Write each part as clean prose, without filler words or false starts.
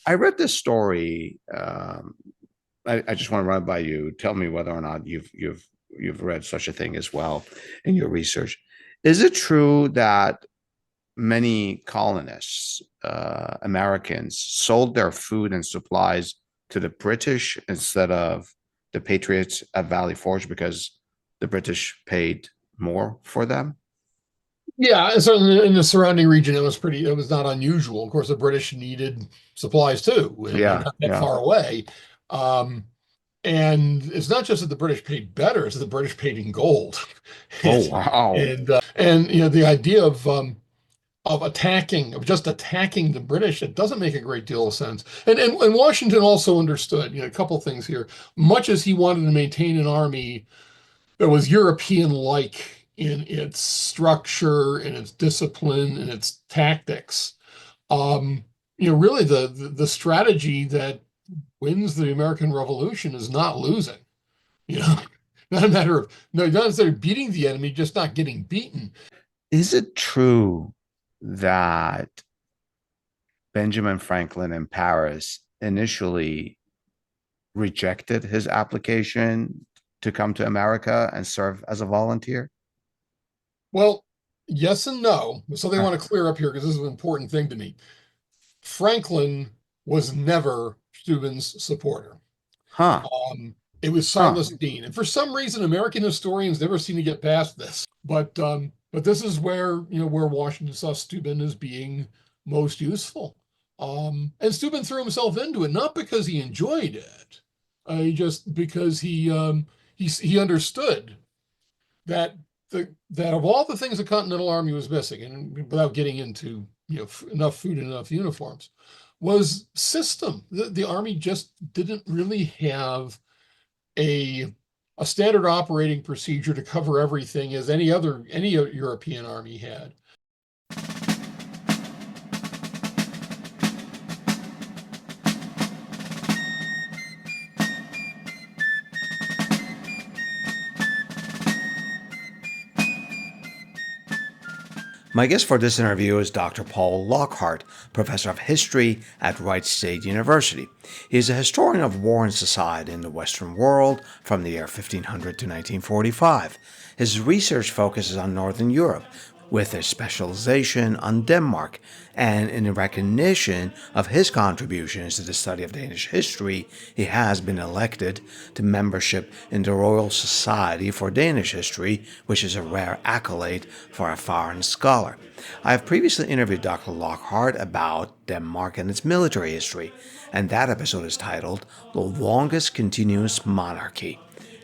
I read this story. I just want to run it by you. Tell me whether or not you've read such a thing as well in your research. Is it true that many colonists, Americans, sold their food and supplies to the British instead of the Patriots at Valley Forge because the British paid more for them? Yeah, and certainly in the surrounding region, it was not unusual. Of course, the British needed supplies too, and they're Yeah, not that yeah. far away. Um, and it's not just that the British paid better; it's that the British paid in gold. Oh, and wow. and the idea of just attacking the British, it doesn't make a great deal of sense. And Washington also understood, a couple of things here. Much as he wanted to maintain an army that was European-like in its structure, in its discipline, in its tactics. Really the strategy that wins the American Revolution is not losing. You know, not a matter of no, not necessarily beating the enemy, just not getting beaten. Is it true that Benjamin Franklin in Paris initially rejected his application to come to America and serve as a volunteer? Well, yes and no. Something I Huh. want to clear up here because this is an important thing to me. Franklin was never Steuben's supporter. Huh. It was Huh. Silas Deane, and for some reason, American historians never seem to get past this. But this is where Washington saw Steuben as being most useful. And Steuben threw himself into it not because he enjoyed it, just because he understood that that of all the things the Continental Army was missing, and without getting into enough food and enough uniforms, was system. The Army just didn't really have a a standard operating procedure to cover everything as any European army had. My guest for this interview is Dr. Paul Lockhart, professor of history at Wright State University. He is a historian of war and society in the Western world from the year 1500 to 1945. His research focuses on Northern Europe, with a specialization on Denmark, and in recognition of his contributions to the study of Danish history, he has been elected to membership in the Royal Society for Danish History, which is a rare accolade for a foreign scholar. I have previously interviewed Dr. Lockhart about Denmark and its military history, and that episode is titled The Longest Continuous Monarchy: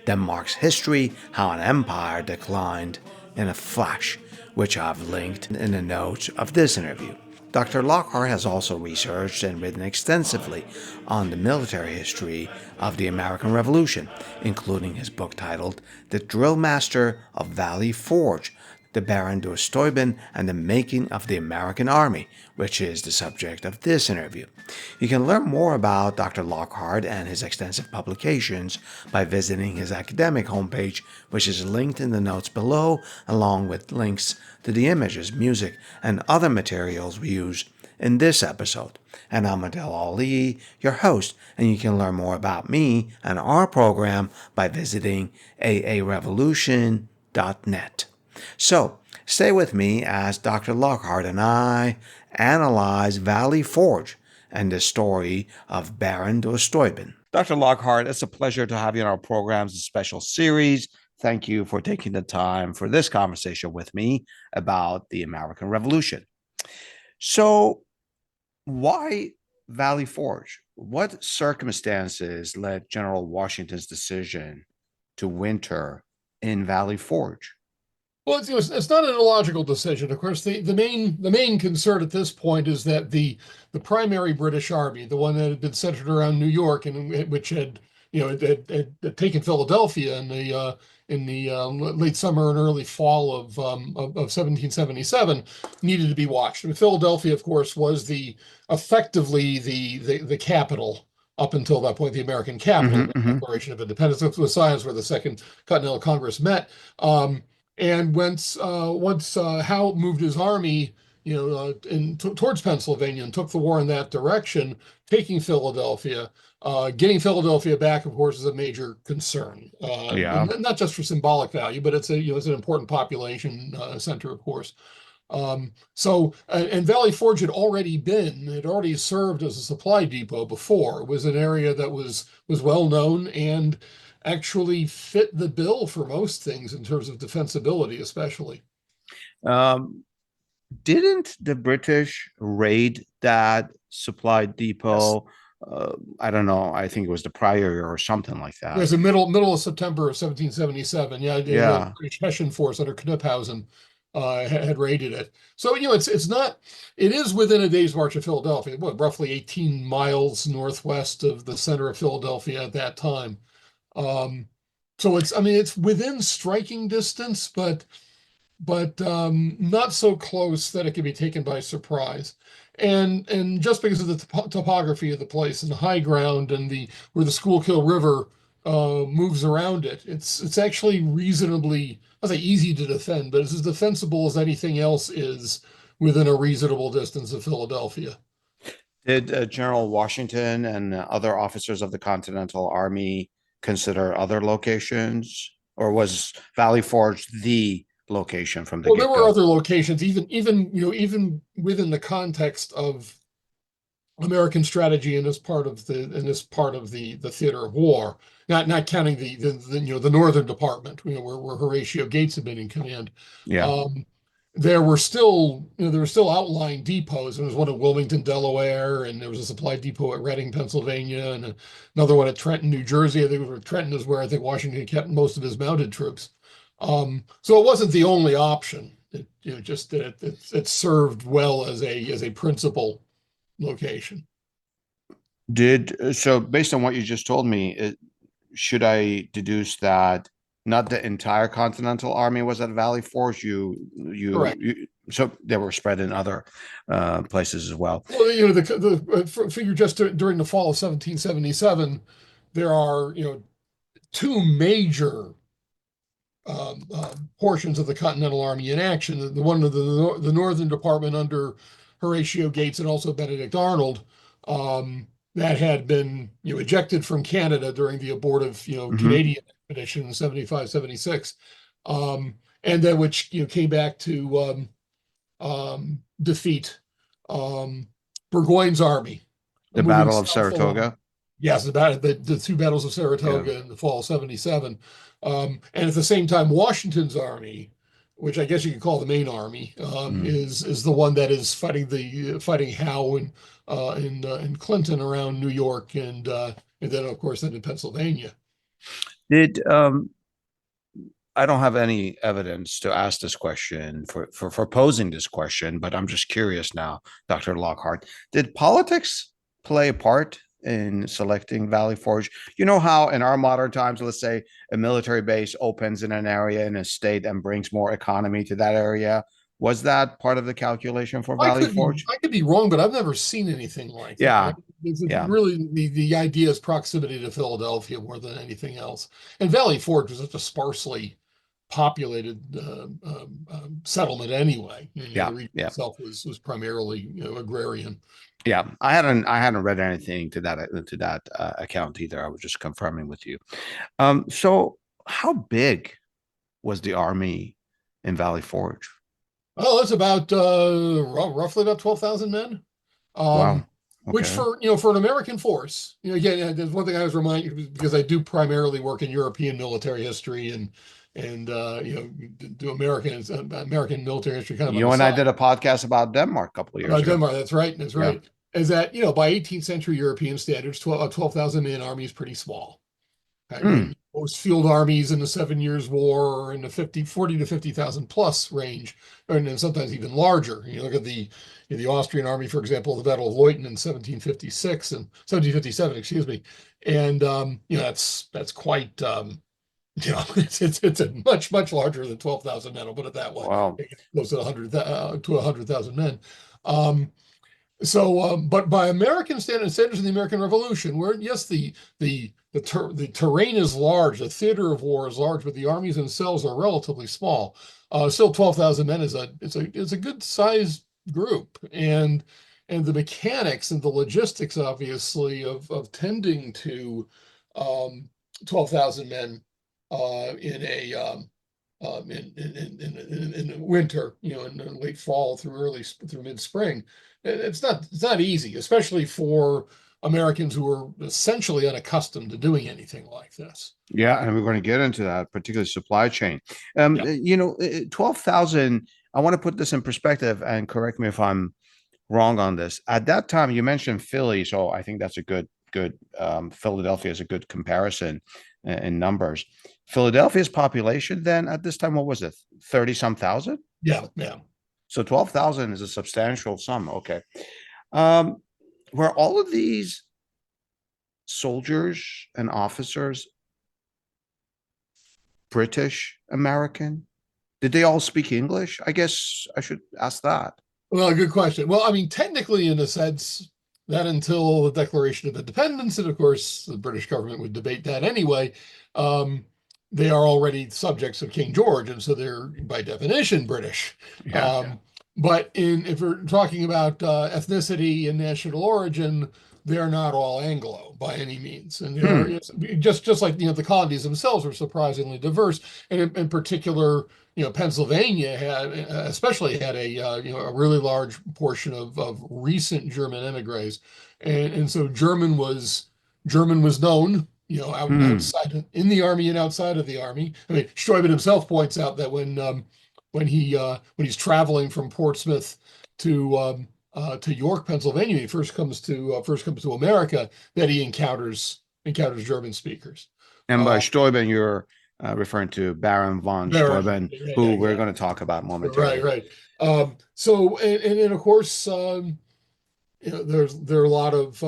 Denmark's History, How an Empire Declined in a Flash, which I've linked in the notes of this interview. Dr. Lockhart has also researched and written extensively on the military history of the American Revolution, including his book titled The Drillmaster of Valley Forge, the Baron de Steuben, and the Making of the American Army, which is the subject of this interview. You can learn more about Dr. Lockhart and his extensive publications by visiting his academic homepage, which is linked in the notes below, along with links to the images, music, and other materials we used in this episode. And I'm Adel Ali, your host, and you can learn more about me and our program by visiting aarevolution.net. So, stay with me as Dr. Lockhart and I analyze Valley Forge and the story of Baron de Steuben. Dr. Lockhart, it's a pleasure to have you in our program's special series. Thank you for taking the time for this conversation with me about the American Revolution. So, why Valley Forge? What circumstances led General Washington's decision to winter in Valley Forge? Well, it's not an illogical decision. Of course, the main concern at this point is that the primary British Army, the one that had been centered around New York and which had had taken Philadelphia in the late summer and early fall of 1777, needed to be watched. And Philadelphia, of course, was the effectively the capital up until that point, the American capital, Mm-hmm, the mm-hmm. Declaration of Independence. It was science where the Second Continental Congress met. And once Howe moved his army, towards Pennsylvania and took the war in that direction, taking Philadelphia. Getting Philadelphia back, of course, is a major concern, Yeah. not just for symbolic value, but it's an important population center, of course. And Valley Forge had already served as a supply depot before. It was an area that was well known and actually fit the bill for most things in terms of defensibility, especially. Um, didn't the British raid that supply Yes. depot? I don't know. I think it was the prior year or something like It was that. the middle of September of 1777. Yeah, the Yeah. British Hessian force under Kniphausen had raided it. So it is within a day's march of Philadelphia, roughly 18 miles northwest of the center of Philadelphia at that time. Um, so it's within striking distance, but not so close that it can be taken by surprise. And just because of the topography of the place and the high ground and the where the Schuylkill River moves around it, it's actually reasonably, I'll say easy to defend, but it's as defensible as anything else is within a reasonable distance of Philadelphia. Did General Washington and other officers of the Continental Army consider other locations, or was Valley Forge the location from the Well, there were get-go? other locations, even within the context of American strategy in this part of the theater of war, not counting the northern department, where Horatio Gates had been in command. Yeah. Um, there were still outlying depots. There was one at Wilmington, Delaware, and there was a supply depot at Reading, Pennsylvania, and another one at Trenton, New Jersey. I think Trenton is where I think Washington kept most of his mounted troops. So it wasn't the only option. Just that it served well as a principal location. So based on what you just told me, should I deduce that not the entire Continental Army was at Valley Forge? Correct. So they were spread in other places as well. Well, the figure just during the fall of 1777, there are two major portions of the Continental Army in action. The one of the Northern Department under Horatio Gates and also Benedict Arnold, that had been ejected from Canada during the abortive Canadian expedition in 75, 76, and then which came back to defeat Burgoyne's army, The moving Battle of south along. Saratoga. Yes, the two battles of Saratoga in the fall of 77. And at the same time, Washington's army, which I guess you could call the main army, is the one that is fighting Howe and Clinton around New York and then of course in Pennsylvania. Did I don't have any evidence to ask this question for posing this question, but I'm just curious now, Dr. Lockhart. Did politics play a part in selecting Valley Forge? You know how in our modern times, let's say a military base opens in an area in a state and brings more economy to that area. Was that part of the calculation for Valley Forge? I could be wrong, but I've never seen anything like Yeah, that. It's yeah. really the idea is proximity to Philadelphia more than anything else. And Valley Forge was such a sparsely populated settlement anyway. The region itself was primarily agrarian. Yeah, I hadn't read anything to that account either. I was just confirming with you. So how big was the army in Valley Forge? Oh, it's about roughly about 12,000 men. Wow. Okay. Which for an American force, again, there's one thing I was reminded, because I do primarily work in European military history and do American military history kind of. You and I did a podcast about Denmark a couple of years ago. Denmark, that's right. Is that by 18th century European standards, 12,000 man army is pretty small. Okay? Most field armies in the 7 Years' War are in the 40 to 50,000 plus range, and then sometimes even larger. You look at the Austrian army, for example, the Battle of Leuthen in 1756 and 1757, excuse me, and that's quite. It's a much larger than 12,000 men. I'll put it that way. Wow. Close to 100,000 men. But by American standards in the American Revolution, where yes, the terrain is large, the theater of war is large, but the armies themselves are relatively small. Still, 12,000 men is a good size group, and the mechanics and the logistics, obviously, of tending to 12,000 men in a in the winter, in late fall through mid spring. It's not easy, especially for Americans who are essentially unaccustomed to doing anything like this. Yeah, and we're going to get into that, particularly supply chain. Yeah. 12,000, I want to put this in perspective and correct me if I'm wrong on this. At that time, you mentioned Philly, so I think that's a good Philadelphia is a good comparison in numbers. Philadelphia's population then at this time, what was it? 30 some thousand? Yeah, yeah. So 12,000 is a substantial sum. Okay. Um, were all of these soldiers and officers British American? Did they all speak English? I guess I should ask that. Well, good question. Well, I mean, technically, in a sense, that until the Declaration of Independence, and of course, the British government would debate that anyway, um, they are already subjects of King George, and so they're by definition British. Yeah. But if we're talking about ethnicity and national origin, they're not all Anglo by any means, and just like the colonies themselves are surprisingly diverse, and in particular, Pennsylvania especially had a really large portion of recent German emigres, and so German was known, outside in the army and outside of the army. I mean, Steuben himself points out that when he's traveling from Portsmouth to York, Pennsylvania, he first comes to America, that he encounters German speakers. And by Steuben, you're referring to Baron von Steuben, who we're going to talk about momentarily. Right. So, and of course, there are a lot of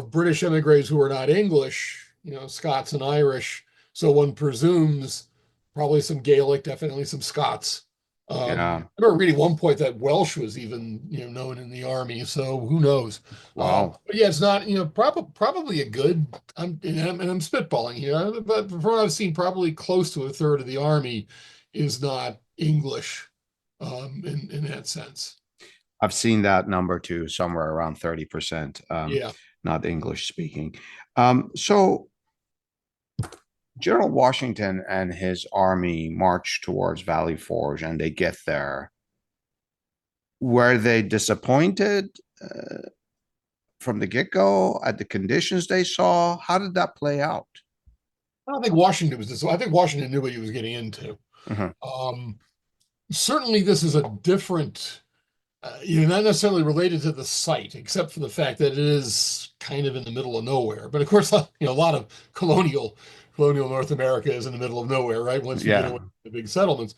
British emigres who are not English, Scots and Irish. So one presumes probably some Gaelic, definitely some Scots. I remember reading one point that Welsh was even known in the army. So who knows? Wow. But yeah, it's not probably a good. I'm spitballing here, but from what I've seen, probably close to a third of the army is not English in that sense. I've seen that number too, somewhere around 30%. Yeah. Not English speaking. So General Washington and his army march towards Valley Forge, and they get there. Were they disappointed from the get-go at the conditions they saw? How did that play out? I don't think Washington was disappointed. I think Washington knew what he was getting into. Certainly, this is a different, not necessarily related to the site, except for the fact that it is kind of in the middle of nowhere. But of course, a lot of colonial North America is in the middle of nowhere, right? Once you get away from the big settlements.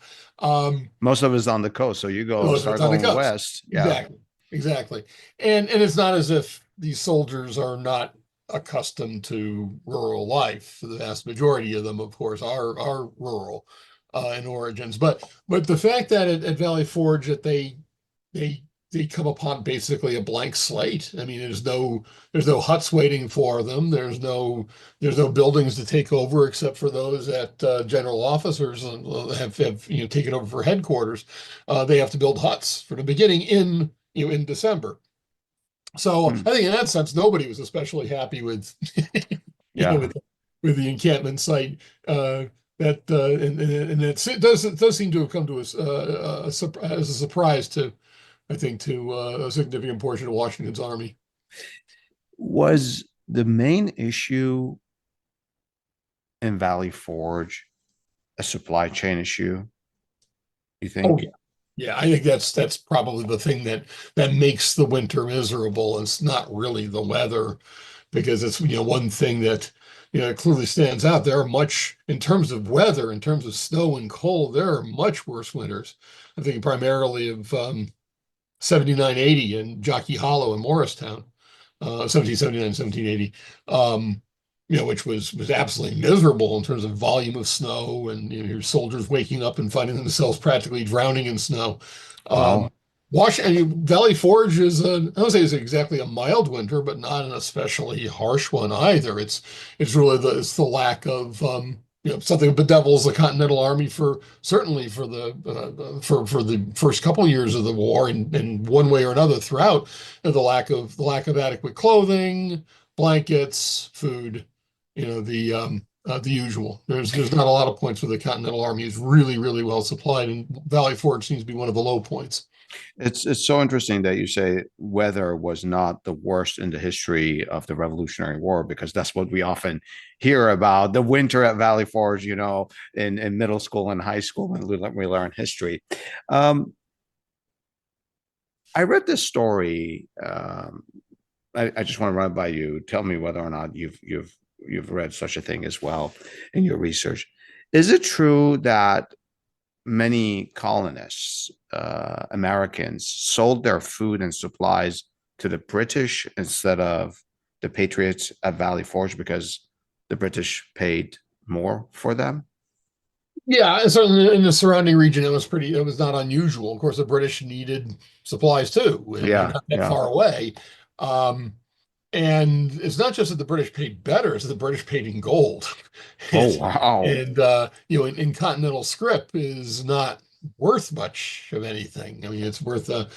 Most of it's on the coast, so you start going west. Yeah. Exactly. And it's not as if these soldiers are not accustomed to rural life. The vast majority of them, of course, are rural in origins. But the fact that at Valley Forge that they come upon basically a blank slate. I mean, there's no huts waiting for them. There's no buildings to take over except for those that general officers have taken over for headquarters. They have to build huts for the beginning in December. So I think in that sense, nobody was especially happy with with the encampment site. And it does seem to have come to us as a surprise to. I think, to a significant portion of Washington's army. Was the main issue in Valley Forge a supply chain issue, you think? Oh, yeah. I think that's probably the thing that makes the winter miserable. It's not really the weather, because it's one thing that clearly stands out. There are much, in terms of weather, in terms of snow and cold, there are much worse winters. I think primarily of 79-80 in Jockey Hollow in Morristown, 1779, 1780, which was absolutely miserable in terms of volume of snow, and your soldiers waking up and finding themselves practically drowning in snow. Wow. Valley Forge I don't say it's exactly a mild winter, but not an especially harsh one either. It's really the lack of something that bedevils the Continental Army for certainly for the first couple of years of the war, and one way or another throughout, the lack of adequate clothing, blankets, food, the usual. There's not a lot of points where the Continental Army is really, really well supplied, and Valley Forge seems to be one of the low points. It's so interesting that you say weather was not the worst in the history of the Revolutionary War, because that's what we often hear about, the winter at Valley Forge, in middle school and high school when we learn history. I read this story. I just want to run it by you. Tell me whether or not you've read such a thing as well in your research. Is it true that many colonists, Americans, sold their food and supplies to the British instead of the Patriots at Valley Forge because the British paid more for them? Yeah, and certainly in the surrounding region, it was not unusual. Of course, the British needed supplies too, and they're Yeah, not that yeah. far away. Um, and it's not just that the British paid better, it's that the British paid in gold. Oh, wow. And in Continental scrip is not worth much of anything. I mean, it's worth a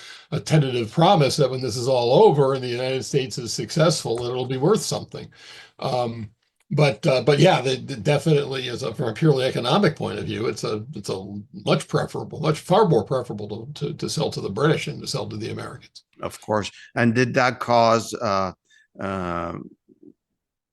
tentative promise that when this is all over and the United States is successful, it'll be worth something. But yeah, definitely from a purely economic point of view, it's a much far more preferable to sell to the British than to sell to the Americans. Of course. And did that cause uh,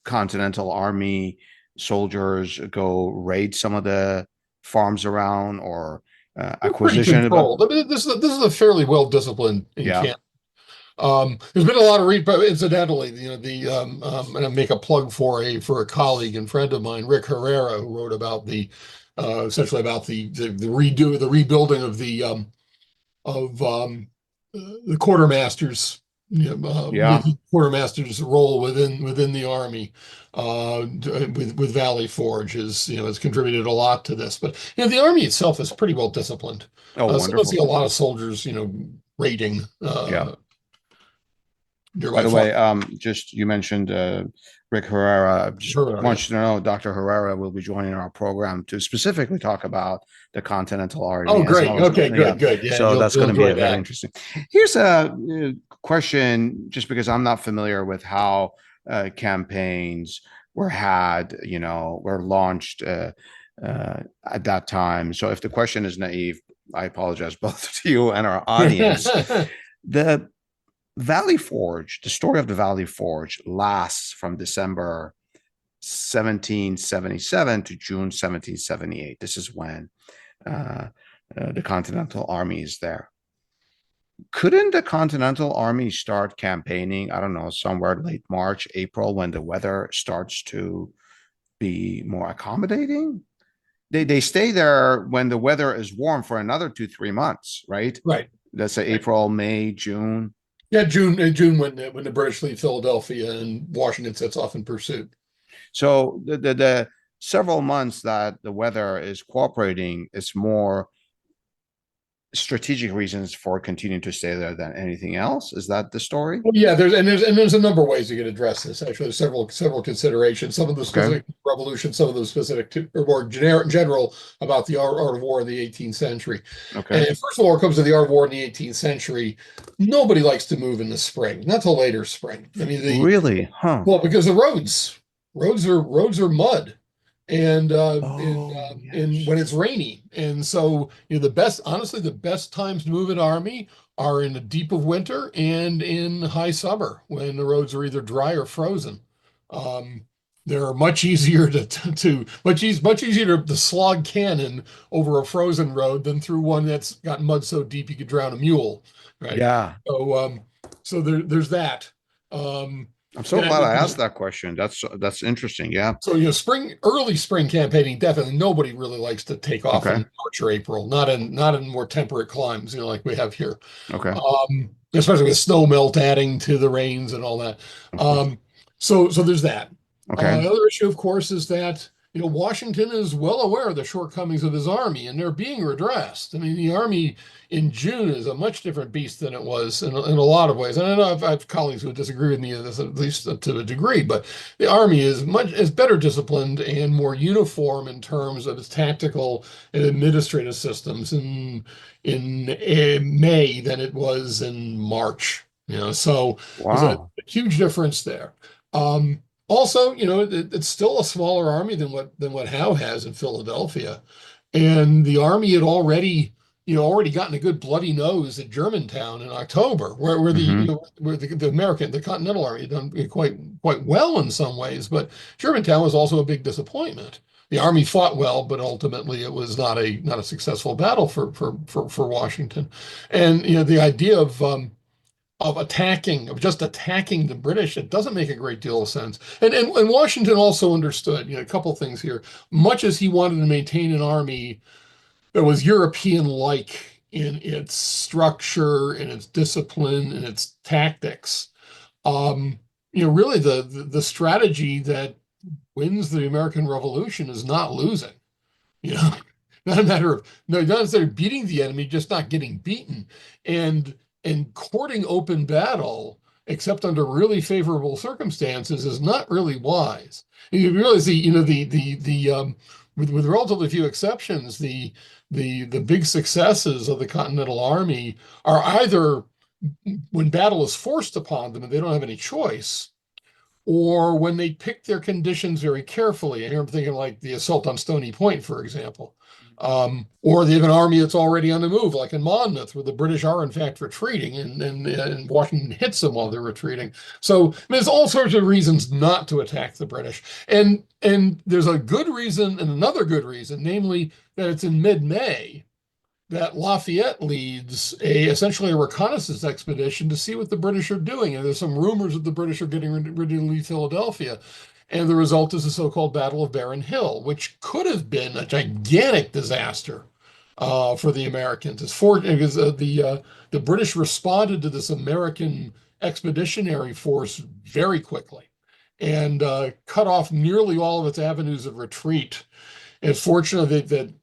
Continental Army soldiers go raid some of the farms around, or They're pretty acquisition of controlled. I mean, this is a fairly well disciplined yeah. encampment. There's been a lot of but incidentally, and I make a plug for a colleague and friend of mine, Rick Herrera, who wrote about essentially about the rebuilding of the quartermaster's Yeah. quartermaster's role within the army with Valley Forge has contributed a lot to this. But the army itself is pretty well disciplined. Oh, So I don't see wonderful. a lot of soldiers raiding Yeah. By nearby the farm. way, just you mentioned Rick Herrera. Just Herrera, yeah. want you to know Dr. Herrera will be joining our program to specifically talk about the Continental Army Oh, as great. well as Okay, yeah. good. Yeah, So that's you'll going to be enjoy a very that. interesting. Here's a question, just because I'm not familiar with how campaigns were had, were launched at that time. So if the question is naive, I apologize both to you and our audience. The Valley Forge, the story of the Valley Forge lasts from December 1777 to June 1778. This is when the Continental Army is there. Couldn't the Continental Army start campaigning, I don't know, somewhere late March, April, when the weather starts to be more accommodating? They stay there when the weather is warm for another 2, 3 months, right? Right. Let's say April, May, June. Yeah, June when the British leave Philadelphia and Washington sets off in pursuit. So the several months that the weather is cooperating, it's more strategic reasons for continuing to stay there than anything else. Is that the story? Well, yeah, there's a number of ways you can address this. Actually, there's several considerations. Some of the Okay. specific revolution, some of those specific to, or more general about the art of war in the 18th century. Okay. And first of all, when it comes to the art of war in the 18th century, nobody likes to move in the spring, not till later spring. I mean, Really? Huh. well, because the roads are mud, and Oh, in yes. when it's rainy, and so honestly, the best times to move an army are in the deep of winter and in high summer when the roads are either dry or frozen. Um, they're much easier much easier to slog cannon over a frozen road than through one that's got mud so deep you could drown a mule, right? Yeah. So there's that. Um, I'm so and I glad mean, I asked that question. That's interesting. Yeah. so early spring campaigning, definitely nobody really likes to take off Okay. in March or April, not in more temperate climes, like we have here. Okay. Especially with snow melt adding to the rains and all that. Of course. So there's that. Okay. Another issue, of course, is that Washington is well aware of the shortcomings of his army, and they're being redressed. I mean, the army in June is a much different beast than it was in a lot of ways. And I know I have colleagues who disagree with me on this, at least to a degree, but the army is better disciplined and more uniform in terms of its tactical and administrative systems in May than it was in March. So there's a Wow. huge difference there. Also, it's still a smaller army than what Howe has in Philadelphia, and the army had already gotten a good bloody nose at Germantown in October, where the Hmm. where the Continental Army had done quite well in some ways, but Germantown was also a big disappointment. The army fought well, but ultimately it was not a successful battle for Washington, and the idea of just attacking the British, it doesn't make a great deal of sense. And Washington also understood, a couple things here. Much as he wanted to maintain an army that was European-like in its structure, in its discipline, in its tactics, really the strategy that wins the American Revolution is not losing. You know, not a matter of no, not necessarily beating the enemy, just not getting beaten. And courting open battle, except under really favorable circumstances, is not really wise. And you realize with relatively few exceptions, the big successes of the Continental Army are either when battle is forced upon them and they don't have any choice, or when they pick their conditions very carefully. And here I'm thinking like the assault on Stony Point, for example. Or they have an army that's already on the move, like in Monmouth, where the British are in fact retreating, and Washington hits them while they're retreating. So there's all sorts of reasons not to attack the British, and there's a good reason and another good reason, namely that it's in mid-May that Lafayette leads essentially a reconnaissance expedition to see what the British are doing. And there's some rumors that the British are getting ready to leave Philadelphia. And the result is the so-called Battle of Baron Hill, which could have been a gigantic disaster for the Americans. It's because the British responded to this American expeditionary force very quickly and cut off nearly all of its avenues of retreat. It's fortunate that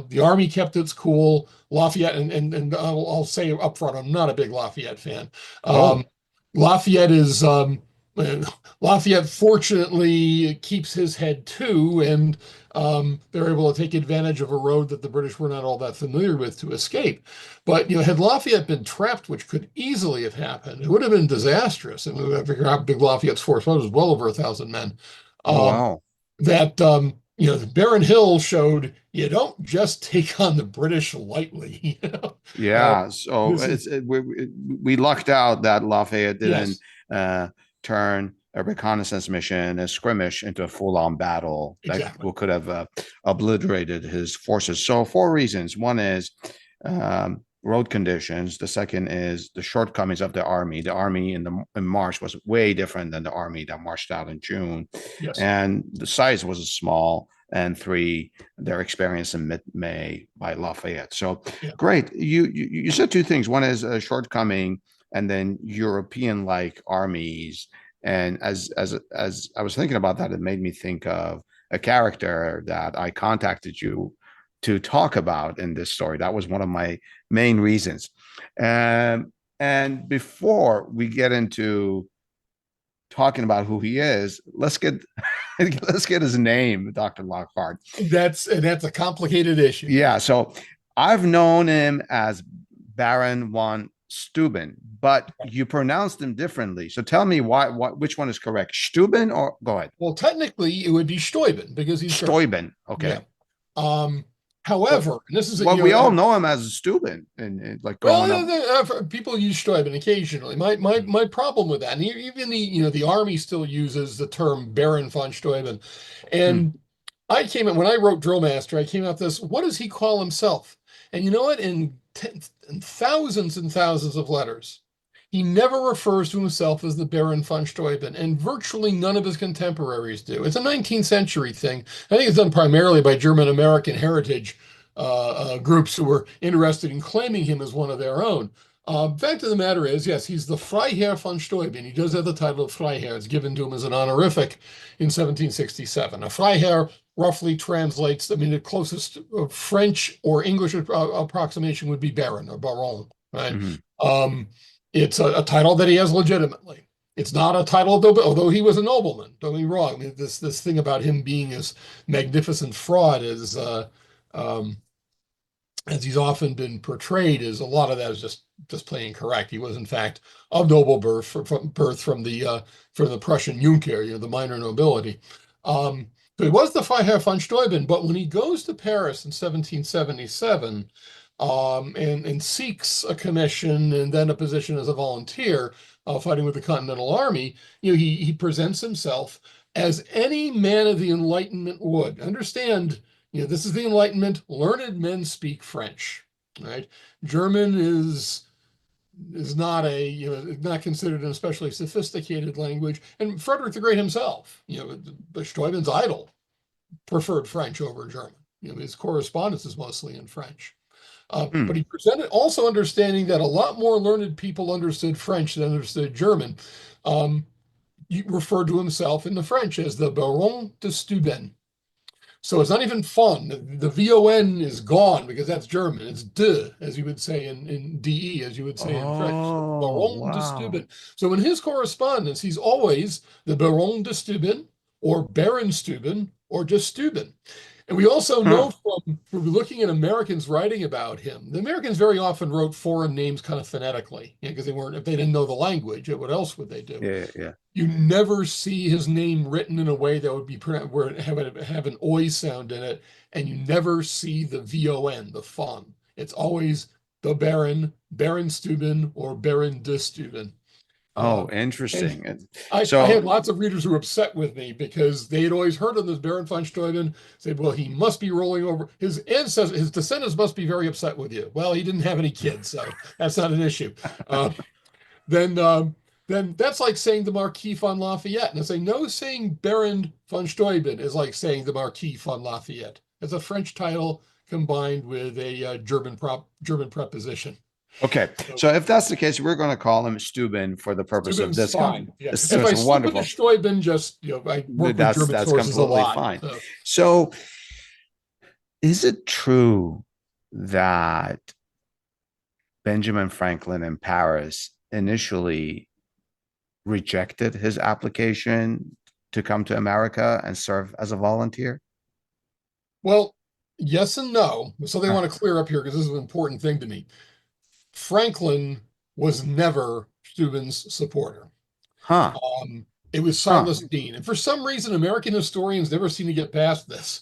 the Army kept its cool. Lafayette, and I'll say up front, I'm not a big Lafayette fan. Oh, Lafayette is Lafayette fortunately keeps his head too, and they're able to take advantage of a road that the British were not all that familiar with to escape. But had Lafayette been trapped, which could easily have happened, it would have been disastrous. And we have to figure out how big Lafayette's force was. It was well over 1,000 men. oh, Um, wow. that the Baron Hill showed you don't just take on the British lightly. Yeah. So This is we lucked out that Lafayette didn't yes, uh, turn a reconnaissance mission, a skirmish, into a full-on battle that exactly. could have obliterated his forces. So four reasons. One is road conditions. The second is the shortcomings of the army. The army in March was way different than the army that marched out in June, Yes. and the size was small. And three, their experience in mid-May by Lafayette. So Yeah. great. You said two things. One is a shortcoming, and then European-like armies. And as I was thinking about that, it made me think of a character that I contacted you to talk about in this story. That was one of my main reasons. And before we get into talking about who he is, let's get let's get his name, Dr. Lockhart. That's a complicated issue. Yeah, so I've known him as Baron von Steuben, but you pronounced him differently. So tell me which one is correct, Steuben or go ahead, Well, technically, it would be Steuben because he's German. Steuben. Yeah. Okay, but However, and this is well, we all know him as Steuben, and like growing up. well, people use Steuben occasionally. My problem with that, and even the Army still uses the term Baron von Steuben, Hmm. and when I wrote Drillmaster, I came out this. What does he call himself? And you know what? In thousands and thousands of letters, he never refers to himself as the Baron von Steuben, and virtually none of his contemporaries do. It's a 19th century thing. I think it's done primarily by German American heritage groups who were interested in claiming him as one of their own. Fact of the matter is, yes, he's the Freiherr von Steuben. He does have the title of Freiherr. It's given to him as an honorific in 1767. A Freiherr roughly translates, I mean, the closest French or English approximation would be Baron or Baron, right? Hmm. It's a title that he has legitimately. It's not a title, although he was a nobleman. Don't get me wrong. I mean, this thing about him being this magnificent fraud is um, as he's often been portrayed, is a lot of that is just plain incorrect. He was in fact of noble birth from the Prussian Junker, the minor nobility. So he was the Freiherr von Steuben, but when he goes to Paris in 1777 and seeks a commission and then a position as a volunteer fighting with the Continental Army, he presents himself as any man of the Enlightenment would. Understand, this is the Enlightenment. Learned men speak French, right? German is not not considered an especially sophisticated language. And Frederick the Great himself, Steuben's idol, preferred French over German. His correspondence is mostly in French. But he presented also understanding that a lot more learned people understood French than understood German. He referred to himself in the French as the Baron de Steuben. So it's not even fun. The VON is gone because that's German. It's de, as you would say in DE, as you would say in French. So Baron de Wow. Steuben. So in his correspondence, he's always the Baron de Steuben or Baron Steuben or just Steuben. And we also know from looking at Americans writing about him, the Americans very often wrote foreign names kind of phonetically, because if they didn't know the language, what else would they do? Yeah. You never see his name written in a way that would be where it have an oi sound in it, and you never see the VON, the fun. It's always the Baron Steuben, or Baron de Steuben. Oh, And interesting. I So, had lots of readers who were upset with me because they had always heard of this Baron von Steuben. Said, "Well, he must be rolling over. His ancestors, his descendants must be very upset with you." Well, he didn't have any kids, so that's not an issue. Uh, then, then that's like saying the Marquis von Lafayette. And I say, no, saying Baron von Steuben is like saying the Marquis von Lafayette. It's a French title combined with a German preposition. okay. So, So if that's the case, we're going to call him Steuben for the purpose of Steuben's this fine. Yeah. So If I it's slip into wonderful. Steuben, just, I work with German That's sources a completely lot. fine. So. So is it true that Benjamin Franklin in Paris initially rejected his application to come to America and serve as a volunteer? Well, yes and no. So they Uh, want to clear up here because this is an important thing to me. Franklin was never Steuben's supporter. huh. It was Huh. Silas Deane. And for some reason, American historians never seem to get past this.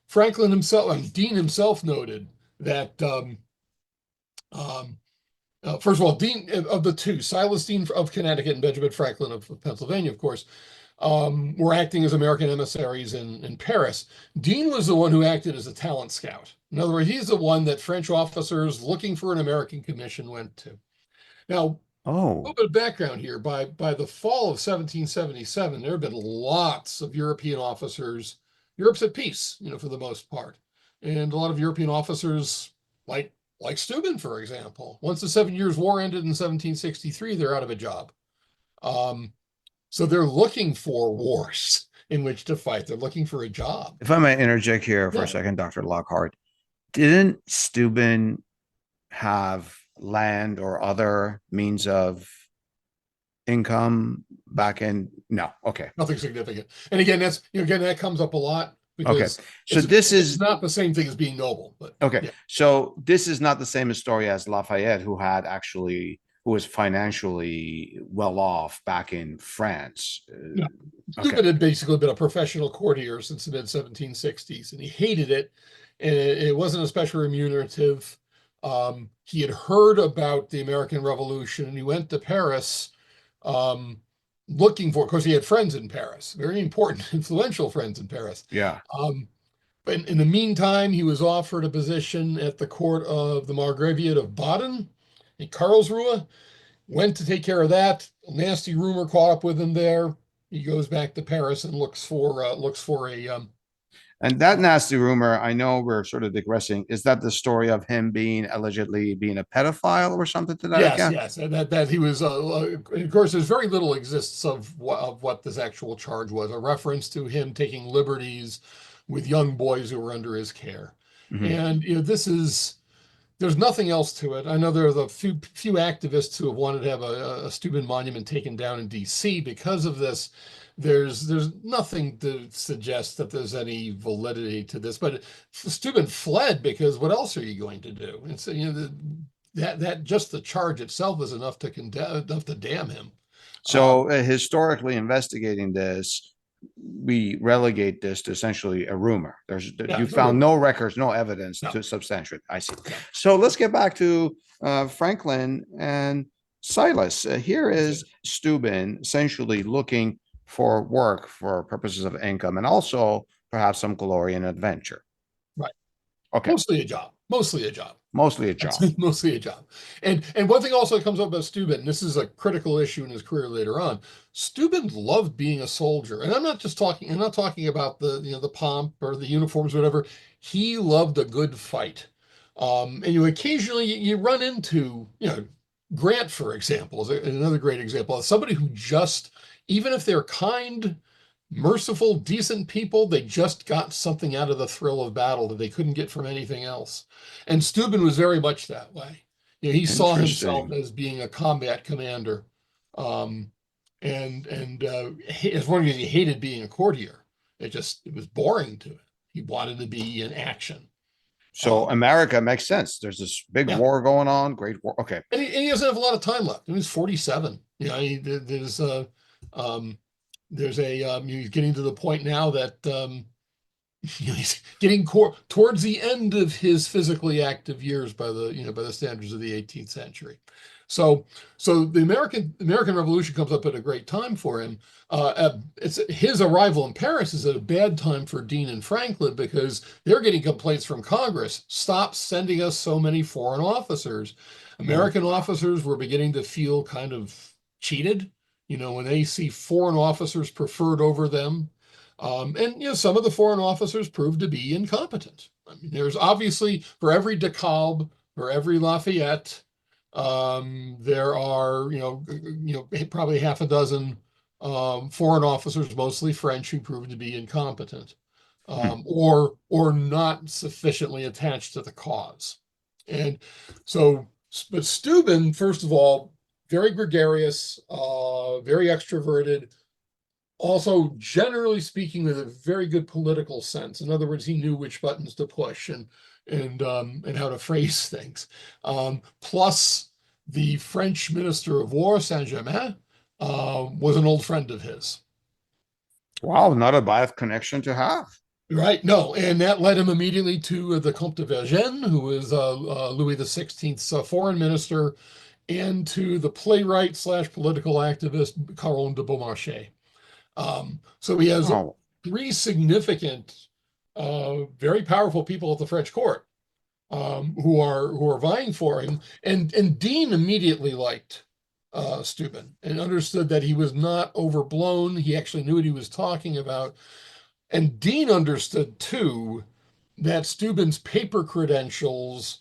Franklin himself, Deane himself noted that, um, first of all, Deane of the two, Silas Deane of Connecticut and Benjamin Franklin of Pennsylvania, of course, were acting as American emissaries in Paris. Deane was the one who acted as a talent scout. In other words, he's the one that French officers looking for an American commission went to. Now, a little Oh, bit of background here. By the fall of 1777, there have been lots of European officers. Europe's at peace, for the most part, and a lot of European officers, like Steuben, for example. Once the 7 Years' War ended in 1763, they're out of a job. Um, so they're looking for wars in which to fight. They're looking for a job. if I may interject here for a Yeah. second, Dr. Lockhart, didn't Steuben have land or other means of income back in? No. Okay. Nothing significant. And again, that comes up a lot Okay. because So it's not the same thing as being noble, but okay. yeah. So this is not the same story as Lafayette, who was financially well off back in France. No. Okay. Steuben had basically been a professional courtier since the mid 1760s, and he hated it. And it wasn't especially remunerative. He had heard about the American Revolution, and he went to Paris um, looking for. Of course, he had friends in Paris, very important, influential friends in Paris. Yeah. But in the meantime, he was offered a position at the court of the Margraviate of Baden in Karlsruhe. Went to take care of that. A nasty rumor caught up with him there. He goes back to Paris and looks for a And that nasty rumor, I know we're sort of digressing. Is that the story of him being allegedly being a pedophile or something to that Yes, account? yes, and that he was. Of course, there's very little exists of what this actual charge was. A reference to him taking liberties with young boys who were under his care, Hmm. and this is. There's nothing else to it. I know there's a few activists who have wanted to have a Steuben monument taken down in D.C. because of this. There's nothing to suggest that there's any validity to this. But Steuben fled because what else are you going to do? And so that just the charge itself is enough to condemn, enough to damn him. So, historically investigating this, we relegate this to essentially a rumor. Yeah, You it's a found rumor. no records, no evidence No, to substantiate. I see. no. So let's get back to Franklin and Silas. Here Okay. is Steuben essentially looking for work for purposes of income and also perhaps some glory and adventure. Right. Okay, Mostly a job. Mostly a job. mostly a That's job. mostly a job. And one thing also that comes up about Steuben, and this is a critical issue in his career later on. Steuben loved being a soldier. And I'm not talking about the pomp or the uniforms or whatever. He loved a good fight. And occasionally you run into, Grant, for example, is another great example of somebody who just, even if they're kind, merciful, decent people, they just got something out of the thrill of battle that they couldn't get from anything else. And Steuben was very much that way. He saw himself Interesting. as being a combat commander, um, and as long as he hated being a courtier, it was boring to him. He wanted to be in action. So Um, America makes sense. There's this big yeah, war going on, great war. Okay. and he doesn't have a lot of time left. He's 47. Um, there's he's getting to the point now that he's getting towards the end of his physically active years by the standards of the 18th century. So the American Revolution comes up at a great time for him. It's his arrival in Paris is at a bad time for Dean and Franklin because they're getting complaints from Congress. Stop sending us so many foreign officers. Oh, American officers were beginning to feel kind of cheated, when they see foreign officers preferred over them. And some of the foreign officers proved to be incompetent. I mean, there's obviously for every de Kalb, for every Lafayette, there are probably half a dozen foreign officers, mostly French, who proved to be incompetent hmm. or not sufficiently attached to the cause. And so, but Steuben, first of all, very gregarious, very extroverted, also generally speaking with a very good political sense. In other words, he knew which buttons to push and how to phrase things. Plus, the French Minister of War, Saint-Germain, was an old friend of his. Wow, not a bad connection to have. Right? No, and that led him immediately to the Comte de Vergennes, who was Louis XVI's foreign minister, and to the playwright slash political activist Caron de Beaumarchais. So he has Oh, three significant, very powerful people at the French court who are vying for him. And Dean immediately liked Steuben and understood that he was not overblown. He actually knew what he was talking about. And Dean understood too that Steuben's paper credentials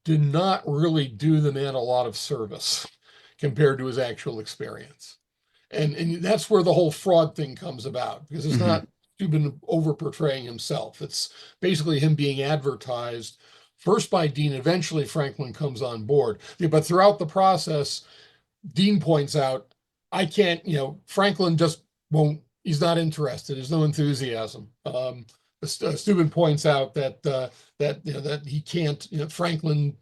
did not really do the man a lot of service compared to his actual experience. And that's where the whole fraud thing comes about because it's mhm. not Steuben over portraying himself. It's basically him being advertised first by Dean. Eventually, Franklin comes on board. Yeah, but throughout the process, Dean points out, I can't, Franklin just won't, he's not interested. There's no enthusiasm. Steuben points out that he can't, Franklin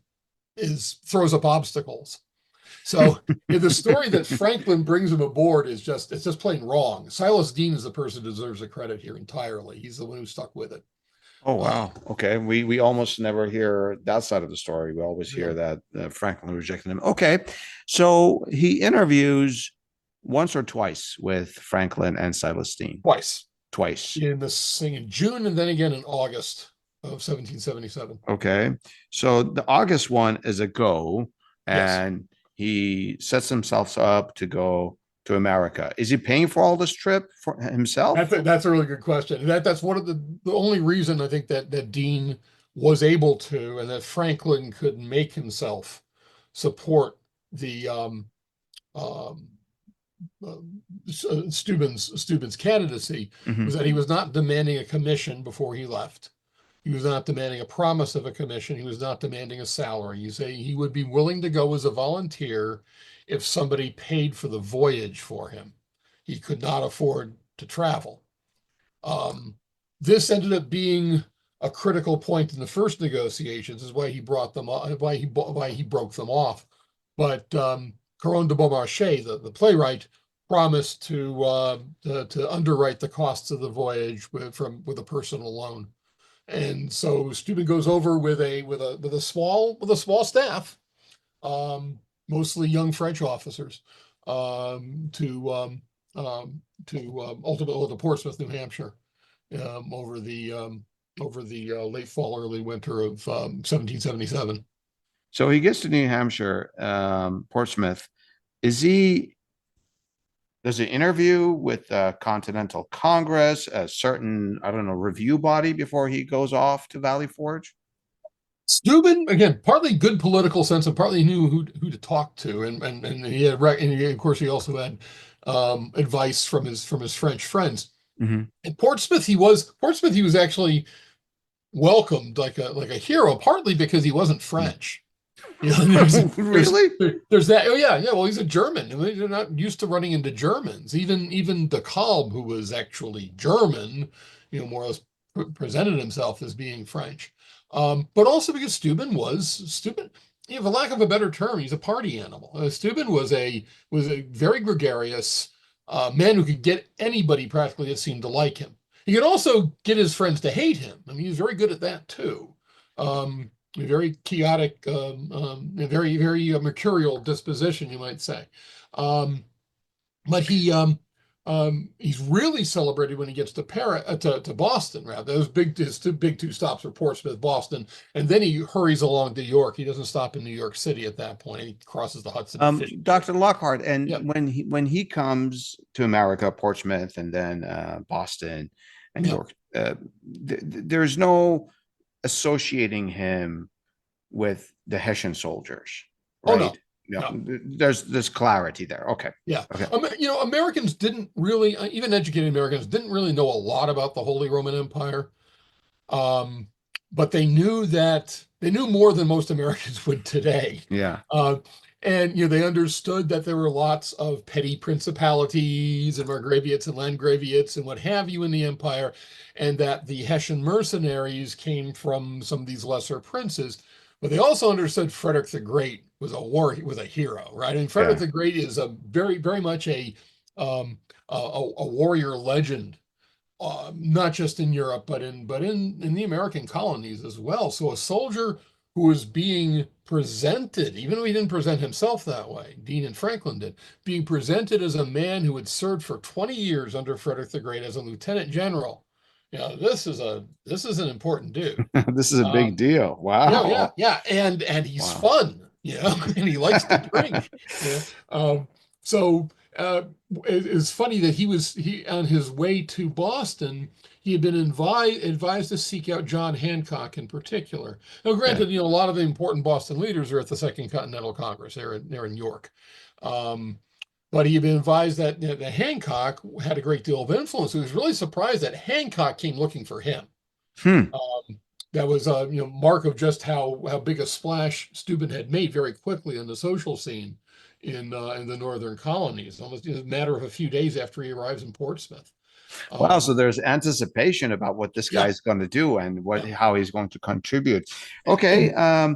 throws up obstacles. So the story that Franklin brings him aboard it's just plain wrong. Silas Dean is the person who deserves the credit here entirely. He's the one who stuck with it. Oh Uh, wow. Okay. We almost never hear that side of the story. We always hear yeah, that Franklin rejected him. Okay. So he interviews once or twice with Franklin and Silas Dean. twice Twice. in this thing in June and then again in August of 1777. Okay. So the August one is a go, Yes. and he sets himself up to go to America? Is he paying for all this trip for himself? That's a really good question. That's one of the only reason I think that Dean was able to, and that Franklin could make himself support the um, Steuben's candidacy, Mhm. was that he was not demanding a commission before he left. He was not demanding a promise of a commission. He was not demanding a salary. You say he would be willing to go as a volunteer if somebody paid for the voyage for him. He could not afford to travel. This ended up being a critical point in the first negotiations, is why he brought them why he broke them off. But Caron de Beaumarchais, the playwright, promised to underwrite the costs of the voyage with a personal loan. And so Steuben goes over with a small staff, mostly young French officers, ultimately to Portsmouth, New Hampshire, over the late fall, early winter of 1777. So he gets to New Hampshire, Portsmouth. Is he? Does he interview with the Continental Congress, a certain, I don't know, review body before he goes off to Valley Forge? Steuben, again, partly good political sense and partly knew who to talk to, and he had, of course, he also had advice from his French friends. Mm-hmm. In Portsmouth, he was actually welcomed like a hero, partly because he wasn't French. You know, Really? There's that. Oh yeah. Well, he's a German, and they're not used to running into Germans. Even de Kalb, who was actually German, more or less presented himself as being French. But also because Steuben, for lack of a better term, he's a party animal. Steuben was a very gregarious man who could get anybody practically that seemed to like him. He could also get his friends to hate him. I mean, he was very good at that too. A very chaotic, a very mercurial disposition, you might say. But he's really celebrated when he gets to Boston. Rather, his two big stops are Portsmouth, Boston, and then he hurries along to York. He doesn't stop in New York City at that point. He crosses the Hudson. Dr. Lockhart, and Yep. when he comes to America, Portsmouth, and then Boston and York, there's no associating him with the Hessian soldiers, right? Oh no. No. There's clarity there. Okay. Yeah. Okay. Americans didn't really, even educated Americans didn't really know a lot about the Holy Roman Empire. But they knew more than most Americans would today. Yeah. And they understood that there were lots of petty principalities and margraviates and landgraviates and what have you in the empire, and that the Hessian mercenaries came from some of these lesser princes. But they also understood Frederick the Great was a hero, right? And Frederick the Great is a very, very much a warrior legend, not just in Europe, but in the American colonies as well. So a soldier who was being presented, even though he didn't present himself that way, Dean and Franklin did, being presented as a man who had served for 20 years under Frederick the Great as a lieutenant general. This is an important dude. This is a big deal. Wow. Yeah. And he's fun, and he likes to drink. So it's funny that he on his way to Boston, he had been advised to seek out John Hancock in particular. Now, granted, a lot of the important Boston leaders are at the Second Continental Congress. They're in York. But he had been advised that Hancock had a great deal of influence. He was really surprised that Hancock came looking for him. That was mark of just how big a splash Steuben had made very quickly in the social scene in the northern colonies, almost a matter of a few days after he arrives in Portsmouth. Wow, so there's anticipation about what this guy's going to do and how he's going to contribute. Okay. And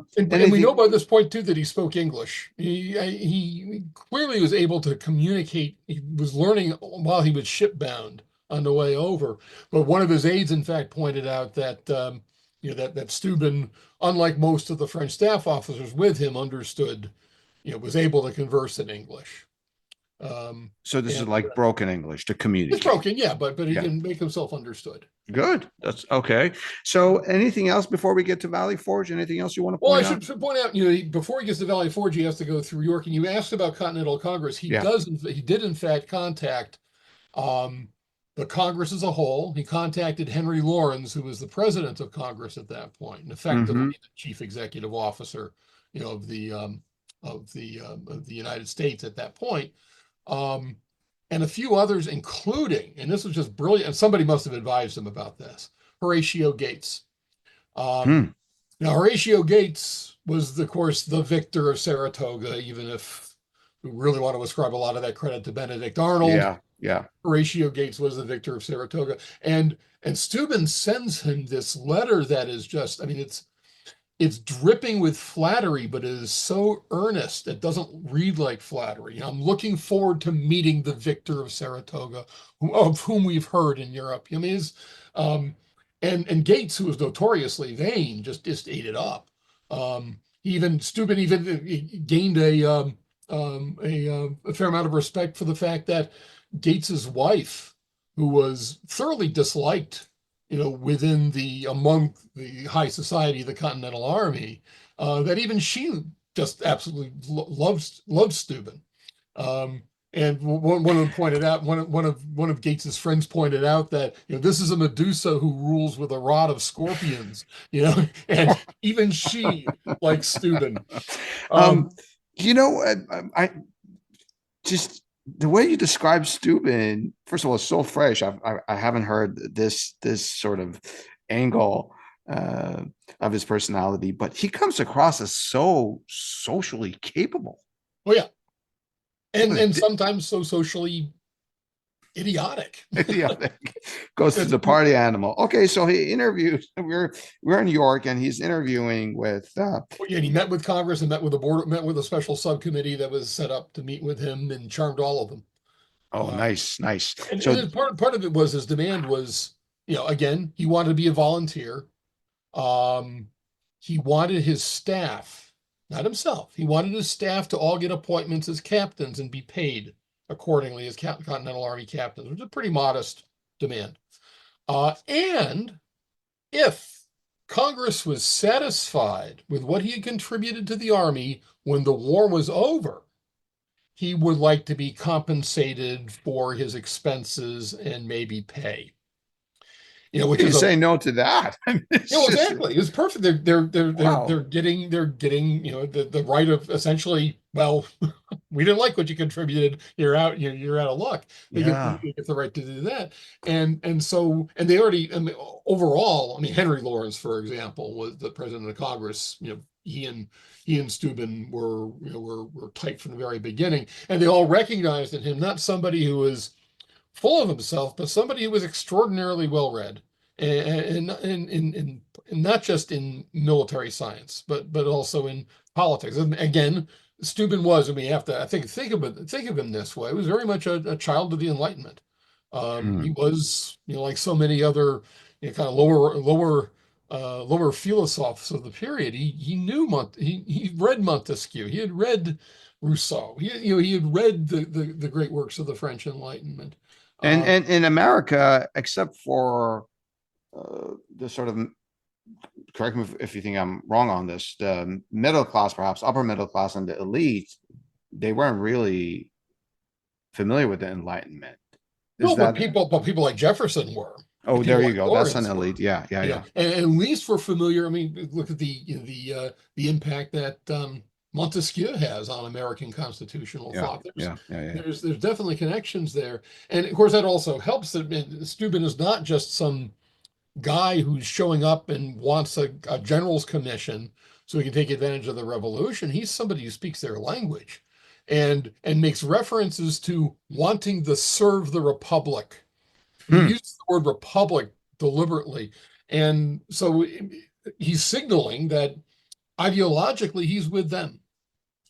we know by this point, too, that he spoke English. He clearly was able to communicate. He was learning while he was shipbound on the way over. But one of his aides, in fact, pointed out that that Steuben, unlike most of the French staff officers with him, understood, was able to converse in English. So this is And like broken English to it's communicate. broken, yeah, but he Yeah. can make himself understood. Good. That's okay. So anything else before we get to Valley Forge? Anything else you want to Well, I point out? should point out, before he gets to Valley Forge, he has to go through York. And you asked about Continental Congress. Yeah. He did in fact contact um, the Congress as a whole. He contacted Henry Laurens, who was the president of Congress at that point, and effectively Mm-hmm. the chief executive officer, of the United States at that point, um, and a few others, including, and this was just brilliant, and somebody must have advised him about this, Horatio Gates. Um, Hmm. Now, Horatio Gates was, of course, the victor of Saratoga, even if we really want to ascribe a lot of that credit to Benedict Arnold. Yeah. Yeah. Horatio Gates was the victor of Saratoga. And Steuben sends him this letter that is just, I mean, it's dripping with flattery, but it is so earnest it doesn't read like flattery. I'm looking forward to meeting the victor of Saratoga, of whom we've heard in Europe. I mean, um, and Gates, who was notoriously vain, just ate it up. Steuben even gained a fair amount of respect for the fact that Gates's wife, who was thoroughly disliked, among the high society of the Continental Army, that even she just absolutely loves Steuben. And one of them pointed out, one of Gates's friends pointed out that this is a Medusa who rules with a rod of scorpions, and even she likes Steuben. Um, I just the way you describe Steuben, first of all, it's so fresh. I haven't heard this sort of angle of his personality, but he comes across as so socially capable. Oh yeah, and sometimes so socially idiotic. Yeah, goes to the party animal. Okay, so he interviews. We're in New York, and he's interviewing with. Yeah, and he met with Congress and met with the board, met with a special subcommittee that was set up to meet with him, and charmed all of them. Oh, nice, nice. And part of it was his demand was, again, he wanted to be a volunteer. Um, he wanted his staff, not himself. He wanted his staff to all get appointments as captains and be paid accordingly as Continental Army captains, which is a pretty modest demand. And if Congress was satisfied with what he had contributed to the Army when the war was over, he would like to be compensated for his expenses and maybe pay. Which is say no to that. I mean, exactly. It's perfect. They're getting the right of essentially, well, we didn't like what you contributed. You're out. You're out of luck. They get the right to do that. And they already. I mean, overall, I mean, Henry Laurens, for example, was the president of Congress. He and Steuben were tight from the very beginning, and they all recognized in him not somebody who was full of himself, but somebody who was extraordinarily well read, and not just in military science, but also in politics. And again, Steuben was, and we have to, I think of him this way. He was very much a child of the Enlightenment. He was, like so many other kind of lower philosophes of the period. He knew he read Montesquieu. He had read Rousseau. He had read the great works of the French Enlightenment. And in America, except for the sort of, correct me if you think I'm wrong on this, the middle class, perhaps upper middle class, and the elite, they weren't really familiar with the Enlightenment. But people like Jefferson were. Oh, there you go. That's an elite. Yeah. And at least we're familiar. I mean, look at the impact that Montesquieu has on American constitutional thought. There's definitely connections there. And of course, that also helps that Steuben is not just some guy who's showing up and wants a general's commission so he can take advantage of the revolution. He's somebody who speaks their language and makes references to wanting to serve the Republic. He uses the word Republic deliberately. And so he's signaling that ideologically he's with them.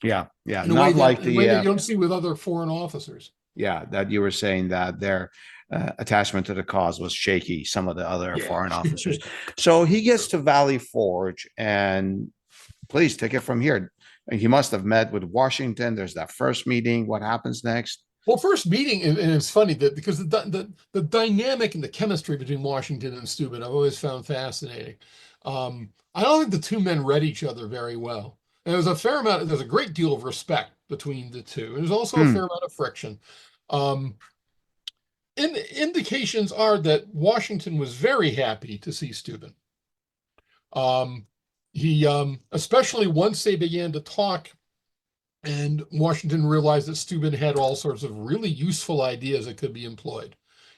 Yeah. In a way that you don't see with other foreign officers. Yeah, that you were saying that their attachment to the cause was shaky, some of the other foreign officers. So he gets to Valley Forge, and please take it from here. He must have met with Washington. There's that first meeting. What happens next? Well, first meeting, and it's funny that because the dynamic and the chemistry between Washington and Steuben, I've always found fascinating. I don't think the two men read each other very well. And there's a great deal of respect between the two. There's also a Hmm. fair amount of friction. Um, Indications are that Washington was very happy to see Steuben. Um, especially once they began to talk, and Washington realized that Steuben had all sorts of really useful ideas that could be employed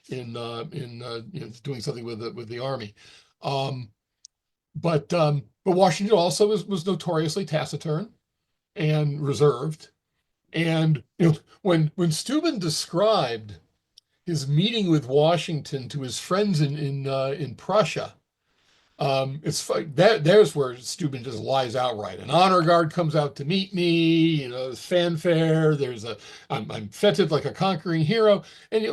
in doing something with the army. Um, but Washington also was notoriously taciturn and reserved. And when Steuben described his meeting with Washington to his friends in Prussia, it's there's where Steuben just lies outright. An honor guard comes out to meet me, there's fanfare. I'm feted like a conquering hero. And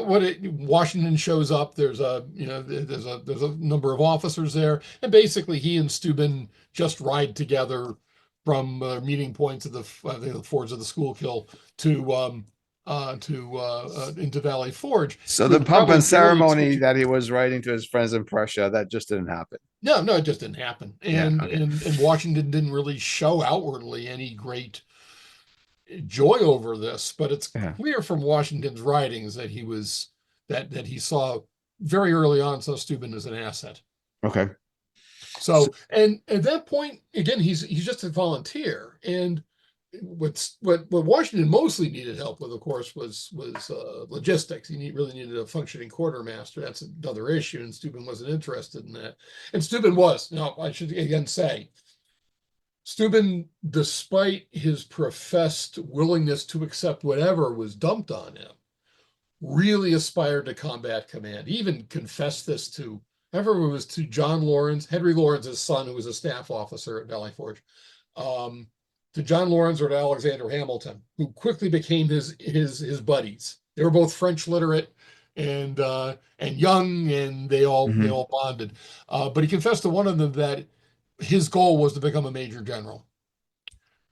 Washington shows up. There's a number of officers there, and basically he and Steuben just ride together from meeting points of the fords of the Schuylkill to into Valley Forge. So It the was pomp probably and fairly ceremony expeditious. that he was writing to his friends in Prussia, that just didn't happen. No, no, it just didn't happen. Yeah. And Okay. and Washington didn't really show outwardly any great joy over this, but it's Yeah. clear from Washington's writings that that he saw very early on saw Steuben as an asset. Okay. So, So, and at that point, again, he's just a volunteer. And what Washington mostly needed help with, of course, was logistics. Really needed a functioning quartermaster. That's another issue, and Steuben wasn't interested in that. And Steuben was. Now, I should again say, Steuben, despite his professed willingness to accept whatever was dumped on him, really aspired to combat command. He even confessed this to, I remember it was to John Lawrence, Henry Lawrence's son, who was a staff officer at Valley Forge, um, to John Lawrence or to Alexander Hamilton, who quickly became his buddies. They were both French literate and young, and they mhm. all bonded. But he confessed to one of them that his goal was to become a major general,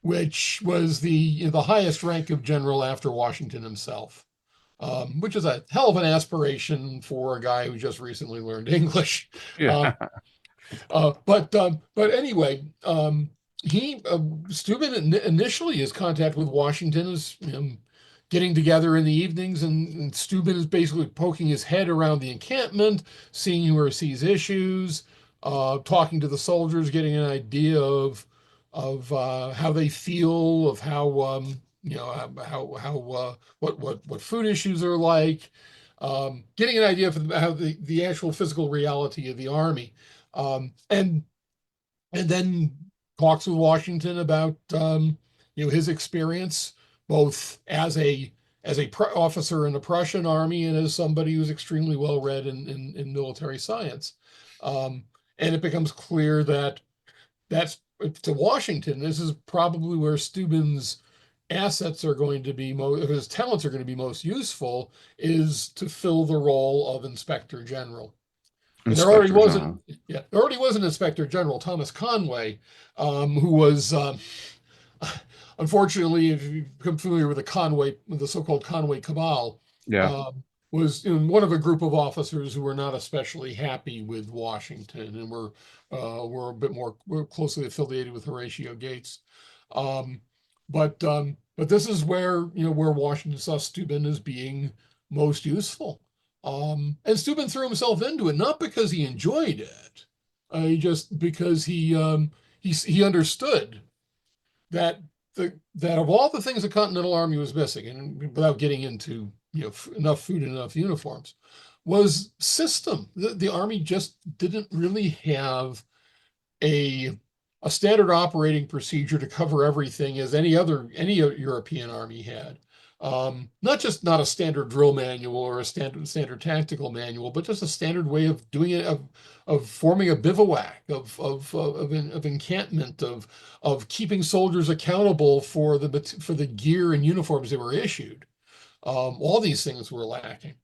which was the highest rank of general after Washington himself. Which is a hell of an aspiration for a guy who just recently learned English. Yeah. Um, but anyway, he Steuben initially his contact with Washington is getting together in the evenings, and Steuben is basically poking his head around the encampment, seeing where he sees issues, talking to the soldiers, getting an idea of how they feel, of how what food issues are like, getting an idea of how the actual physical reality of the army, and then talks with Washington about his experience both as a officer in the Prussian army and as somebody who's extremely well read in military science, and it becomes clear that that's to Washington. This is probably where Steuben's assets are going to be his talents are going to be most useful, is to fill the role of inspector general. And Inspector General. there already was an inspector general, Thomas Conway, who was unfortunately, if you become familiar with the so-called Conway cabal, Yeah. was one of a group of officers who were not especially happy with Washington and were a bit more closely affiliated with Horatio Gates. Um, but this is where Washington saw Steuben as being most useful. And Steuben threw himself into it, not because he enjoyed it, just because he understood that that of all the things the Continental Army was missing, and without getting into enough food and enough uniforms, was system. The Army just didn't really have a a standard operating procedure to cover everything as any European army had. Not a standard drill manual or a standard tactical manual, but just a standard way of doing it, of forming a bivouac, of encampment, of keeping soldiers accountable for the gear and uniforms they were issued. All these things were lacking.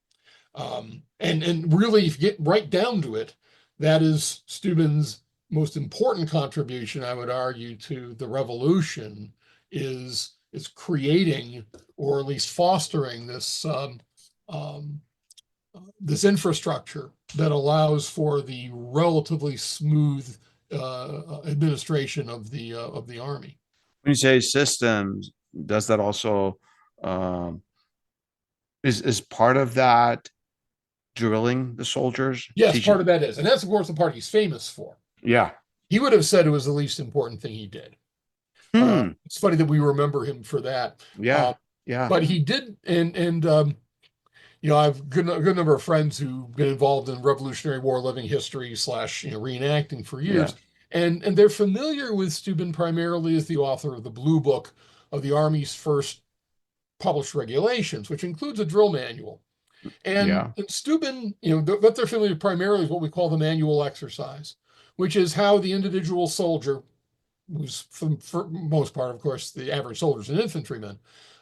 And really, if you get right down to it, that is Steuben's most important contribution, I would argue, to the revolution, is creating, or at least fostering, this infrastructure that allows for the relatively smooth administration of the army. When you say systems, does that also um, is part of that drilling the soldiers? Yes, Teaching? part of that is, and that's of course the part he's famous for. Yeah. He would have said it was the least important thing he did. Hmm. It's funny that we remember him for that. Yeah. Yeah. But he did, and I've a good number of friends who've been involved in Revolutionary War living history / reenacting for years, and they're familiar with Steuben primarily as the author of the Blue Book of the Army's first published regulations, which includes a drill manual. And Steuben, what they're familiar primarily is what we call the manual exercise, which is how the individual soldier, who's for most part, of course, the average soldiers and infantrymen,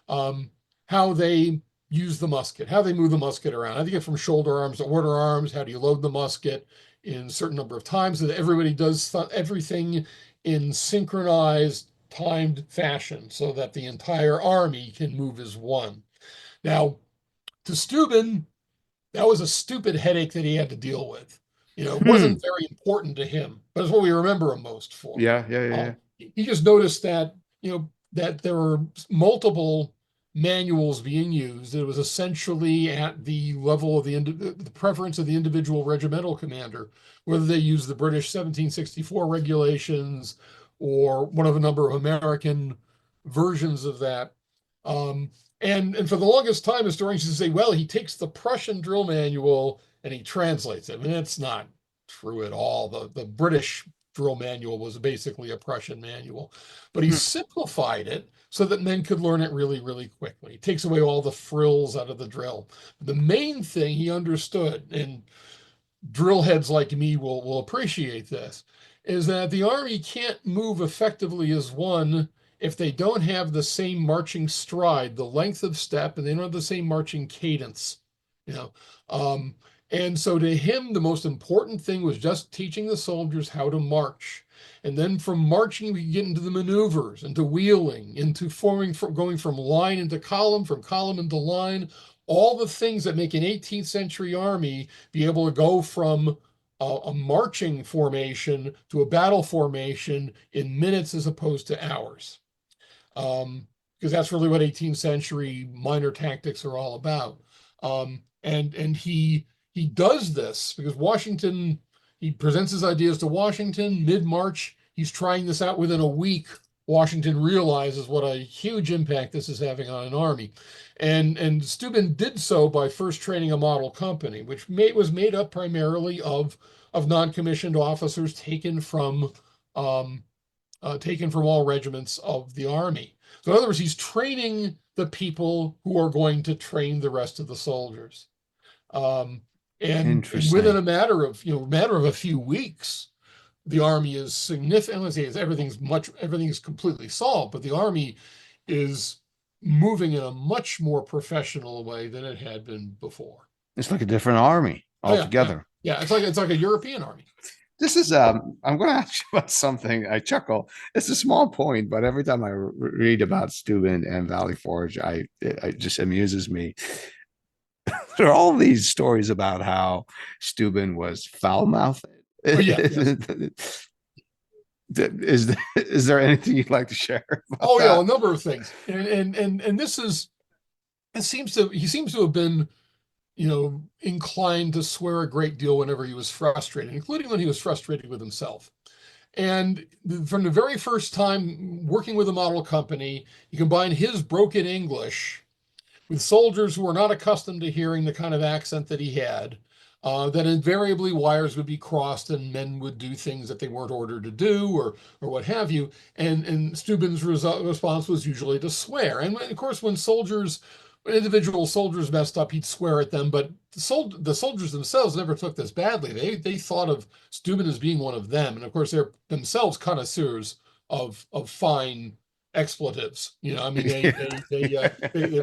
how they use the musket, how they move the musket around, how do you get from shoulder arms to order arms, how do you load the musket in a certain number of times, so that everybody does everything in synchronized, timed fashion, so that the entire army can move as one. Now, to Steuben, that was a stupid headache that he had to deal with. It wasn't very important to him, but it's what we remember him most for. He just noticed that, that there were multiple manuals being used. It was essentially at the level of the preference of the individual regimental commander, whether they use the British 1764 regulations or one of a number of American versions of that. And for the longest time, historians used to say, well, he takes the Prussian drill manual and he translates it. I mean, that's not true at all. The British drill manual was basically a Prussian manual, but he simplified it so that men could learn it really, really quickly. He takes away all the frills out of the drill. The main thing he understood, and drill heads like me will appreciate this, is that the Army can't move effectively as one if they don't have the same marching stride, the length of step, and they don't have the same marching cadence. And so to him, the most important thing was just teaching the soldiers how to march. And then from marching, we get into the maneuvers, into wheeling, into going from line into column, from column into line, all the things that make an 18th century army be able to go from a marching formation to a battle formation in minutes as opposed to hours. Because that's really what 18th century minor tactics are all about. And he does this because he presents his ideas to Washington mid-March. He's trying this out within a week. Washington realizes what a huge impact this is having on an army. And Steuben did so by first training a model company, which was made up primarily of non-commissioned officers taken from all regiments of the army. So in other words, he's training the people who are going to train the rest of the soldiers. And within a matter of a few weeks, the army is significantly, everything's completely solved, but the army is moving in a much more professional way than it had been before. It's like a different army altogether. Yeah, it's like a European army. This is I'm going to ask you about something. I chuckle. It's a small point, but every time I read about Steuben and Valley Forge, it just amuses me. There are all these stories about how Steuben was foul-mouthed. Oh, yes. Is there anything you'd like to share about that? A number of things. And he seems to have been, inclined to swear a great deal whenever he was frustrated, including when he was frustrated with himself. And from the very first time working with a model company, he combined his broken English with soldiers who were not accustomed to hearing the kind of accent that he had, that invariably wires would be crossed and men would do things that they weren't ordered to do or what have you. And Steuben's response was usually to swear. And of course, when individual soldiers messed up, he'd swear at them, but the soldiers themselves never took this badly. They thought of Steuben as being one of them. And of course, they're themselves connoisseurs of fine expletives. They're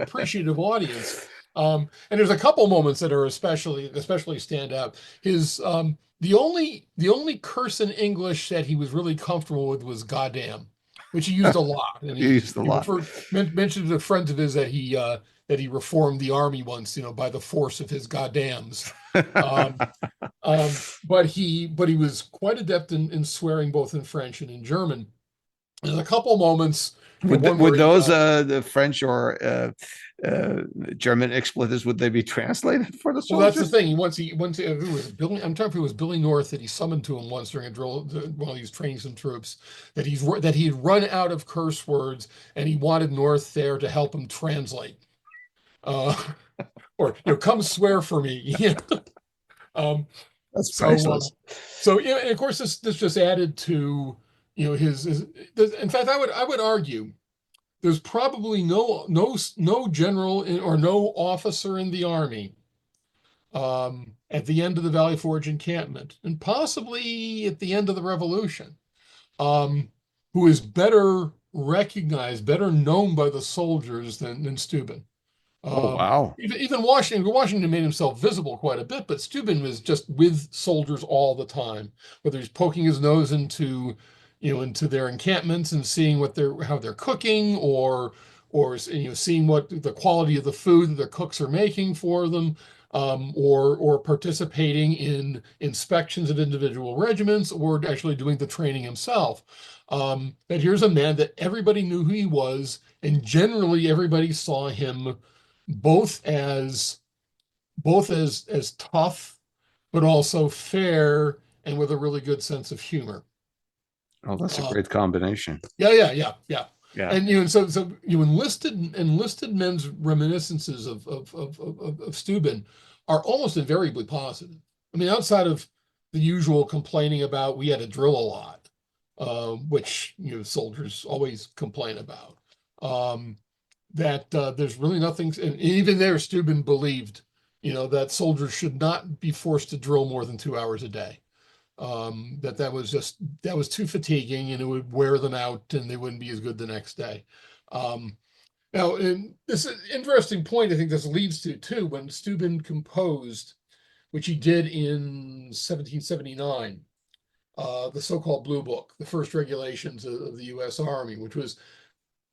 appreciative audience. And there's a couple moments that are especially stand out. The only curse in English that he was really comfortable with was goddamn. which he used a lot. And You he, used a lot. mentioned to friends of his that he reformed the army once, by the force of his goddams. Um, but he was quite adept in swearing both in French and in German. There's a couple moments, one Would where he, those the French or German expletives, would they be translated for the well, that's the soldiers? thing. It was Billy. I'm talking if it was Billy North that he summoned to him once during a drill while he was training some troops. That he had run out of curse words, and he wanted North there to help him translate. Uh, or come swear for me. Um, That's so priceless. yeah, and of course this just added to his. In fact, I would argue there's probably no general or no officer in the army at the end of the Valley Forge encampment, and possibly at the end of the Revolution, um, who is better recognized, better known by the soldiers than Steuben. Oh, Um, wow. even Washington made himself visible quite a bit, but Steuben was just with soldiers all the time, whether he's poking his nose into their encampments and seeing how they're cooking, or seeing what the quality of the food that their cooks are making for them, or participating in inspections of individual regiments, or actually doing the training himself. That here's a man that everybody knew who he was, and generally everybody saw him both as tough, but also fair and with a really good sense of humor. Oh, that's a Uh, great combination. yeah. Yeah. And so you enlisted men's reminiscences of Steuben are almost invariably positive. I mean, outside of the usual complaining about we had to drill a lot, which soldiers always complain about. That there's really nothing, and even there, Steuben believed, that soldiers should not be forced to drill more than 2 hours a day. That was too fatiguing, and it would wear them out, and they wouldn't be as good the next day. Um, Now, and this is an interesting point. I think this leads to too when Steuben composed, which he did in 1779, the so-called Blue Book, the first regulations of the U.S. Army, which was,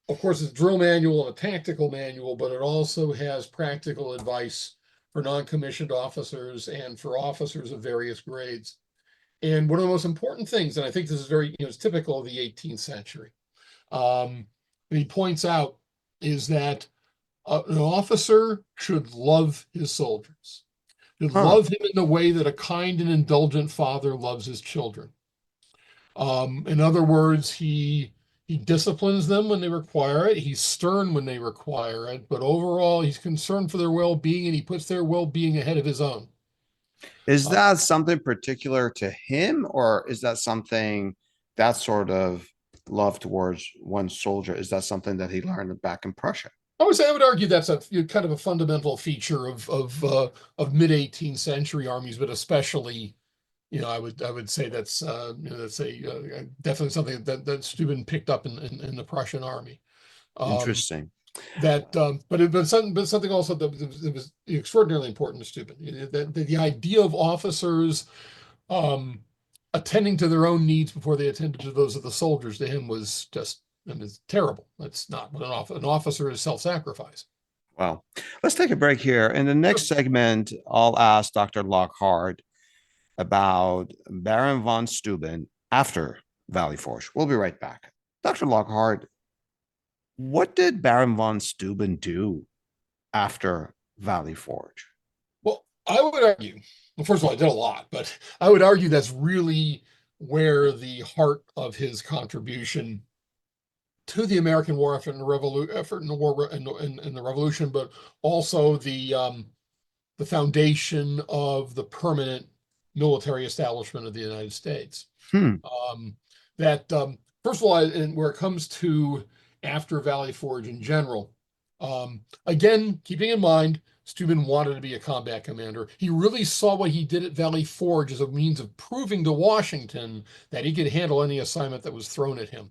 of course, it's a drill manual and a tactical manual, but it also has practical advice for non-commissioned officers and for officers of various grades. And one of the most important things, and I think this is it's typical of the 18th century, that he points out is that an officer should love his soldiers, should Huh. love him in the way that a kind and indulgent father loves his children. In other words, he disciplines them when they require it. He's stern when they require it, but overall, he's concerned for their well-being, and he puts their well-being ahead of his own. Is Uh, that something particular to him, or is that something, that sort of love towards one soldier? Is that something that he learned back in Prussia? I would argue that's a kind of a fundamental feature of mid 18th century armies, but especially, I would say that's definitely something that Steuben picked up in the Prussian army. Um, Interesting. but something also that was extraordinarily important to Steuben. The idea of officers um, attending to their own needs before they attended to those of the soldiers, to him was just, it's terrible. That's not what an officer is. Self-sacrifice. Well, let's take a break here. In the next segment, I'll ask Dr. Lockhart about Baron von Steuben after Valley Forge. We'll be right back. Dr. Lockhart, what did Baron von Steuben do after Valley Forge? Well, I would argue, well, first of all, I did a lot, but I would argue that's really where the heart of his contribution to the American war effort and the revolution, but also the foundation of the permanent military establishment of the United States. Hmm. That First of all, and where it comes to after Valley Forge in general, again, keeping in mind, Steuben wanted to be a combat commander. He really saw what he did at Valley Forge as a means of proving to Washington that he could handle any assignment that was thrown at him.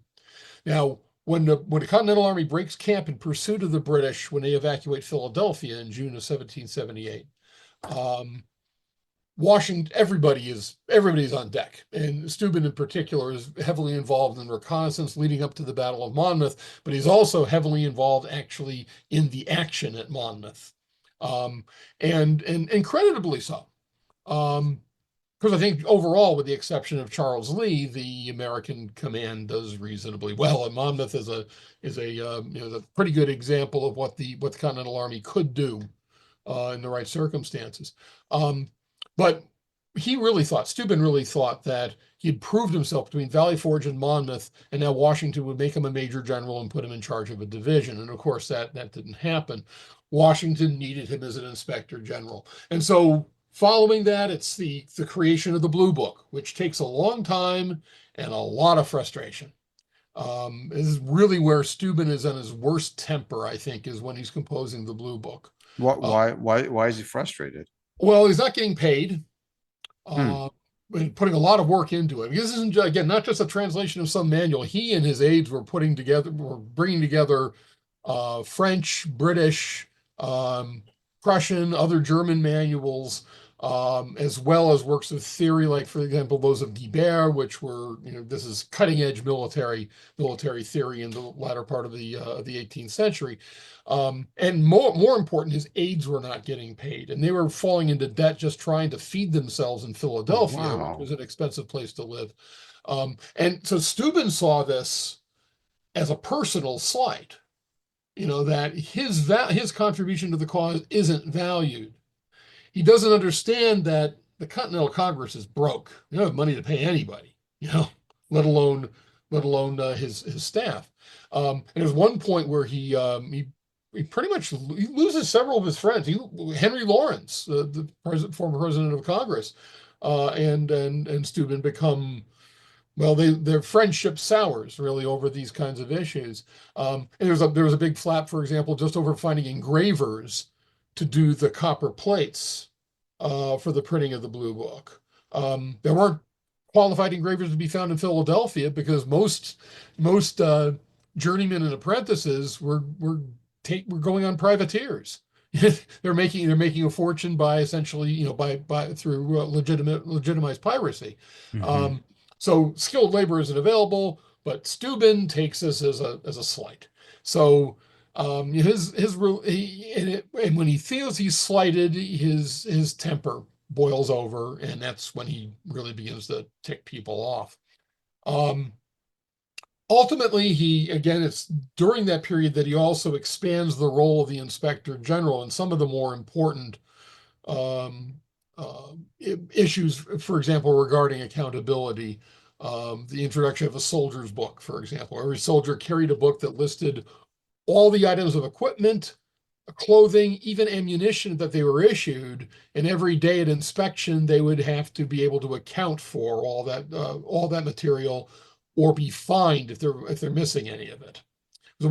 Now, when the Continental Army breaks camp in pursuit of the British when they evacuate Philadelphia in June of 1778, Washington, everybody's on deck, and Steuben in particular is heavily involved in reconnaissance leading up to the Battle of Monmouth, but he's also heavily involved actually in the action at Monmouth, um, and incredibly so. Because I think overall, with the exception of Charles Lee, the American command does reasonably well. And Monmouth is a pretty good example of what the Continental Army could do in the right circumstances. But Steuben really thought that he had proved himself between Valley Forge and Monmouth, and now Washington would make him a major general and put him in charge of a division. And of course, that didn't happen. Washington needed him as an inspector general. And so following that, it's the creation of the Blue Book, which takes a long time and a lot of frustration. This is really where Steuben is on his worst temper, I think, is when he's composing the Blue Book. Why is he frustrated? Well, he's not getting paid, Hmm. and putting a lot of work into it. This isn't, again, not just a translation of some manual. He and his aides were bringing together French, British, Prussian, other German manuals, as well as works of theory, like, for example, those of Guibert, which were, this is cutting edge military theory in the latter part of the 18th century. And more important, his aides were not getting paid, and they were falling into debt just trying to feed themselves in Philadelphia, which Wow. was an expensive place to live. And so Steuben saw this as a personal slight, that his contribution to the cause isn't valued. He doesn't understand that the Continental Congress is broke. They don't have money to pay anybody, let alone his staff. And there's one point where he pretty much he loses several of his friends. Henry Lawrence, the former president of Congress, and Steuben become, well, their friendship sours really over these kinds of issues. And there was a big flap, for example, just over finding engravers to do the copper plates for the printing of the Blue Book. There weren't qualified engravers to be found in Philadelphia because most journeymen and apprentices were going on privateers. They're making a fortune by essentially, by through legitimized piracy. Hmm. Um, so skilled labor isn't available, but Steuben takes this as a slight. So and when he feels he's slighted, his temper boils over, and that's when he really begins to tick people off. Um, Ultimately, it's during that period that he also expands the role of the inspector general and some of the more important um, issues, for example, regarding accountability. The introduction of a soldier's book, for example. Every soldier carried a book that listed all the items of equipment, clothing, even ammunition that they were issued, and every day at inspection, they would have to be able to account for all that material, or be fined if they're missing any of it. It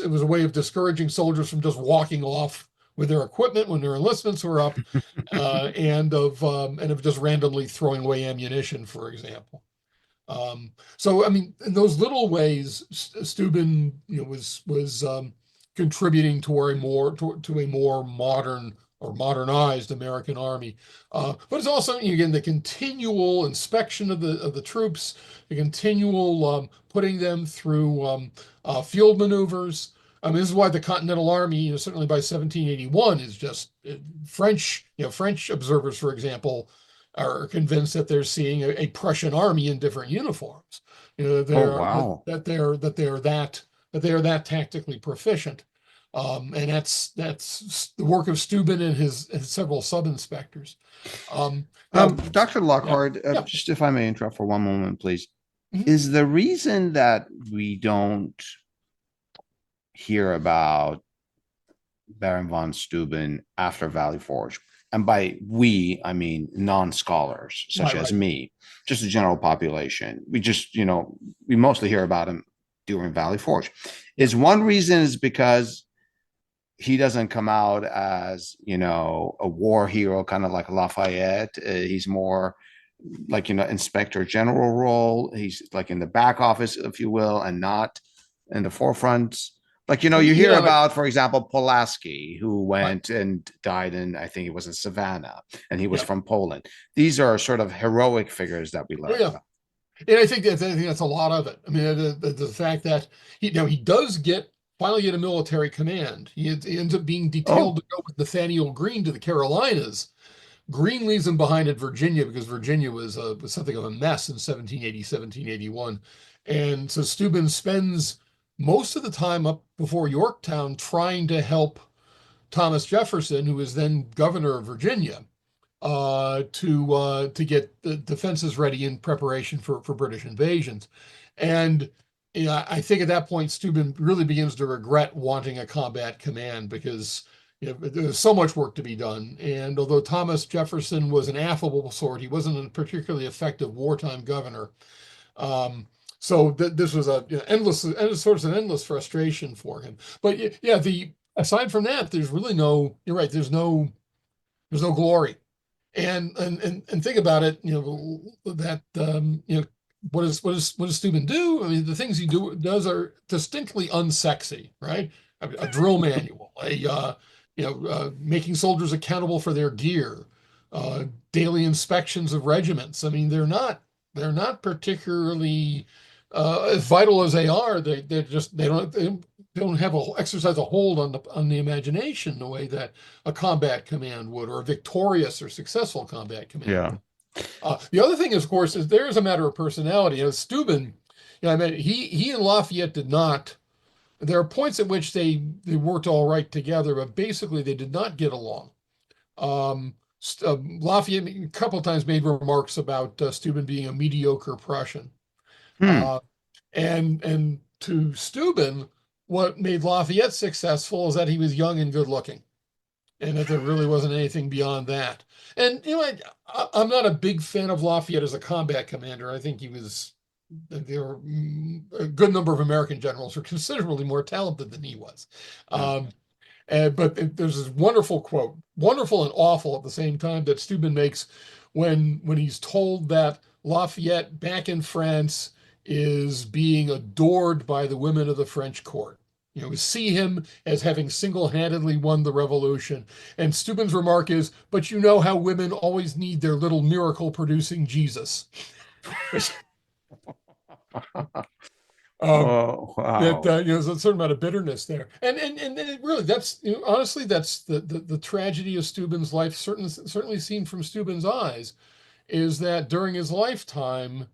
was a way of discouraging soldiers from just walking off with their equipment when their enlistments were up, and of just randomly throwing away ammunition, for example. So I mean, in those little ways, Steuben, was contributing to a more modern or modernized American army. But it's also, again, the continual inspection of the troops, the continual putting them through field maneuvers. I mean, this is why the Continental Army, certainly by 1781, is just French. French observers, for example, are convinced that they're seeing a Prussian army in different uniforms. Oh, wow. That they are that tactically proficient. And that's the work of Steuben and his several sub-inspectors. Now, Dr. yeah, Lockhart, yeah. just if I may interrupt for one moment, please. Mhm. Is the reason that we don't hear about Baron von Steuben after Valley Forge, and by we, I mean non-scholars such as Right. me, just the general population, we mostly hear about him during Valley Forge, is one reason is because he doesn't come out as, a war hero, kind of like Lafayette. He's more like, inspector general role. He's like in the back office, if you will, and not in the forefront. Like, you know, Well, you you hit hear on a about, for example, Pulaski, who right. went and died in, I think it was in Savannah, and he was Yeah. from Poland. These are sort of heroic figures that we Oh learn yeah. about. And I think that's a lot of it. I mean, the fact that he does finally get a military command. He ends up being detailed Oh, to go with Nathaniel Greene to the Carolinas. Greene leaves him behind at Virginia because Virginia was something of a mess in 1780, 1781. And so Steuben spends most of the time up before Yorktown trying to help Thomas Jefferson, who is then governor of Virginia, to get the defenses ready in preparation for British invasions. And you know, I think at that point, Steuben really begins to regret wanting a combat command because there's so much work to be done. And although Thomas Jefferson was an affable sort, he wasn't a particularly effective wartime governor. Um, so this was a endless, sort of an endless frustration for him. But yeah, the aside from that, there's really no. You're right. There's no glory. And think about it, that what does Steuben do? I mean, the things he does are distinctly unsexy, right? A drill manual, making soldiers accountable for their gear, daily inspections of regiments. I mean, they're not particularly as vital as they are. They don't have exercise a hold on the imagination the way that a combat command would, or a victorious or successful combat command yeah. would. The other thing, of course, is there is a matter of personality. Steuben, I mean, he and Lafayette did not. There are points at which they worked all right together, but basically they did not get along. Lafayette a couple of times made remarks about Steuben being a mediocre Prussian. Hmm. Uh, and to Steuben, what made Lafayette successful is that he was young and good looking, and that there really wasn't anything beyond that. And I'm not a big fan of Lafayette as a combat commander. I think there were a good number of American generals who are considerably more talented than he was. Yeah. But there's this wonderful quote, wonderful and awful at the same time, that Steuben makes when he's told that Lafayette back in France is being adored by the women of the French court. We see him as having single-handedly won the revolution. And Steuben's remark is, but you know how women always need their little miracle-producing Jesus. um, Oh, that wow. there's a certain amount of bitterness there, and it really, that's honestly, that's the tragedy of Steuben's life. Certainly seen from Steuben's eyes, is that during his lifetime,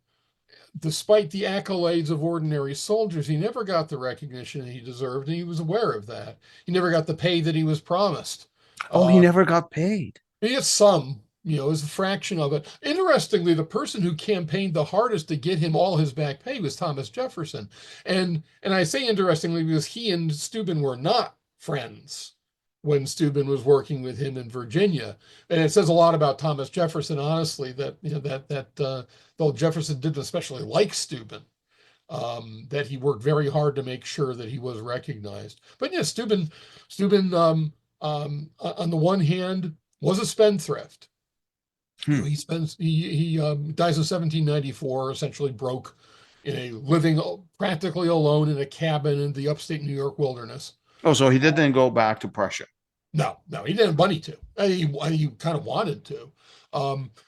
despite the accolades of ordinary soldiers, he never got the recognition he deserved, and he was aware of that. He never got the pay that he was promised. Oh, he Uh, never got paid. he gets some, as a fraction of it. Interestingly, the person who campaigned the hardest to get him all his back pay was Thomas Jefferson. And I say interestingly because he and Steuben were not friends when Steuben was working with him in Virginia. And it says a lot about Thomas Jefferson, honestly, that though Jefferson didn't especially like Steuben, that he worked very hard to make sure that he was recognized. But yeah, Steuben, on the one hand, was a spendthrift. Hmm. He dies in 1794, essentially broke, living practically alone in a cabin in the upstate New York wilderness. Oh, so he didn't go back to Prussia. No, he didn't have money to. He kind of wanted to.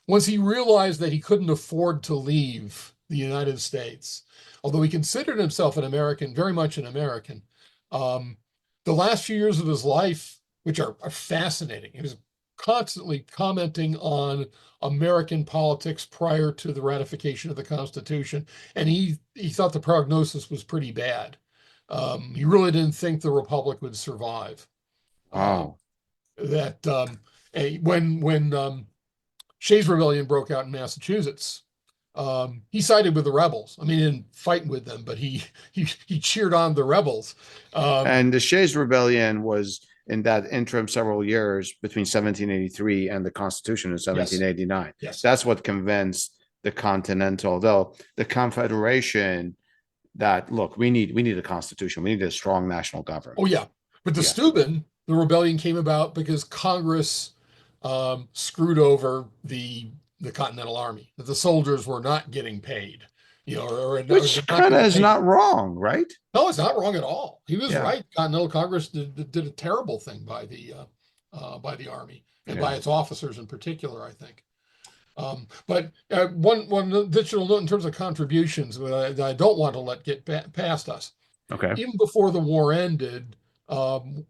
Once he realized that he couldn't afford to leave the United States, although he considered himself an American, very much an American, um, the last few years of his life, which are fascinating, he was constantly commenting on American politics prior to the ratification of the Constitution, and he thought the prognosis was pretty bad. He really didn't think the Republic would survive. Uh, Wow. that when Shays' Rebellion broke out in Massachusetts, he sided with the rebels. I mean, he didn't fight with them, but he cheered on the rebels. Um, And the Shays Rebellion was in that interim several years between 1783 and the Constitution in yes, 1789. yes. That's what convinced the Continental, though the Confederation, that look, we need a constitution, we need a strong national government. Oh yeah, but to Yeah. Steuben, the rebellion came about because Congress screwed over the Continental Army. That the soldiers were not getting paid. or Which not kind going of to is take. not wrong, right? No, it's not wrong at all. He was Yeah, right. Continental Congress did a terrible thing by the Army and by yeah. its officers in particular, I think. But one additional note in terms of contributions that I don't want to let get past us. Okay. Even before the war ended,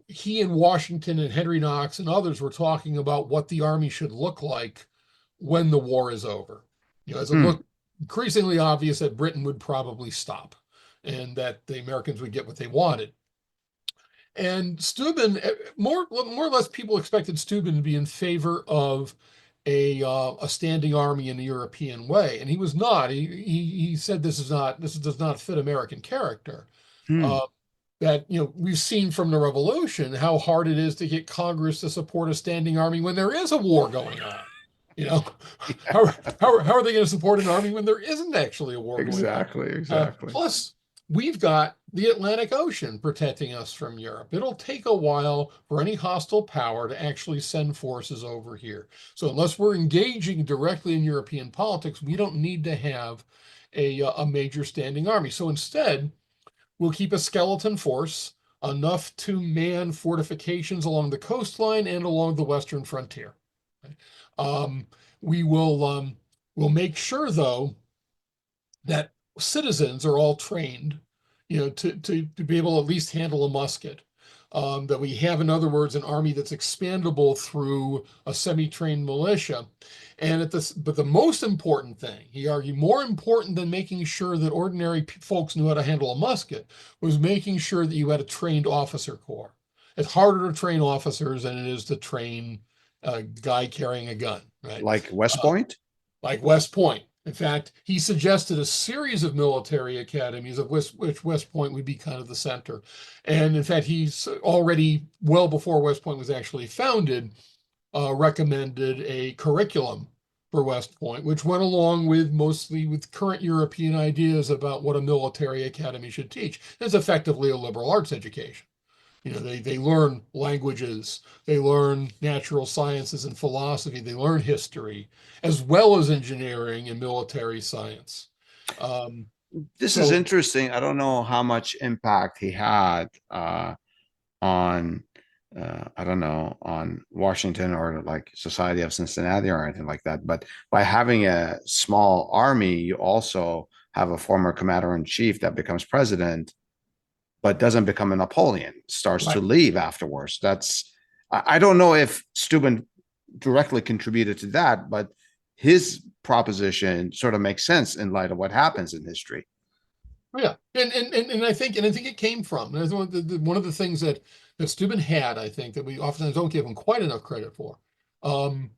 he and Washington and Henry Knox and others were talking about what the Army should look like when the war is over. As it Hmm. looked increasingly obvious that Britain would probably stop and that the Americans would get what they wanted. And Steuben, more or less, people expected Steuben to be in favor of a standing army in the European way, and he was not. He said this does not fit American character. Hmm. Uh, that we've seen from the Revolution how hard it is to get Congress to support a standing army when there is a war going on. You know, how are they going to support an army when there isn't actually a war going on? Exactly, exactly. Plus, we've got the Atlantic Ocean protecting us from Europe. It'll take a while for any hostile power to actually send forces over here. So unless we're engaging directly in European politics, we don't need to have a major standing army. So instead, we'll keep a skeleton force, enough to man fortifications along the coastline and along the western frontier. Um, we will we'll make sure, though, that citizens are all trained, to be able to at least handle a musket. That we have, in other words, an army that's expandable through a semi-trained militia. And but the most important thing, he argued, more important than making sure that ordinary folks knew how to handle a musket, was making sure that you had a trained officer corps. It's harder to train officers than it is to train a guy carrying a gun, right? Like West Uh, Point? like West Point. In fact, he suggested a series of military academies, of which West Point would be kind of the center. And in fact, he's already, well before West Point was actually founded, recommended a curriculum for West Point, which went along with mostly with current European ideas about what a military academy should teach. It's effectively a liberal arts education. They learn languages, they learn natural sciences and philosophy, they learn history, as well as engineering and military science. Um, This is so, interesting. I don't know how much impact he had on, I don't know, on Washington or like Society of Cincinnati or anything like that. But by having a small army, you also have a former commander in chief that becomes president, but doesn't become a Napoleon, starts to right. leave afterwards. I don't know if Steuben directly contributed to that, but his proposition sort of makes sense in light of what happens in history. Yeah, and I think it came from, and one of the things that Steuben had, I think, that we oftentimes don't give him quite enough credit for, um,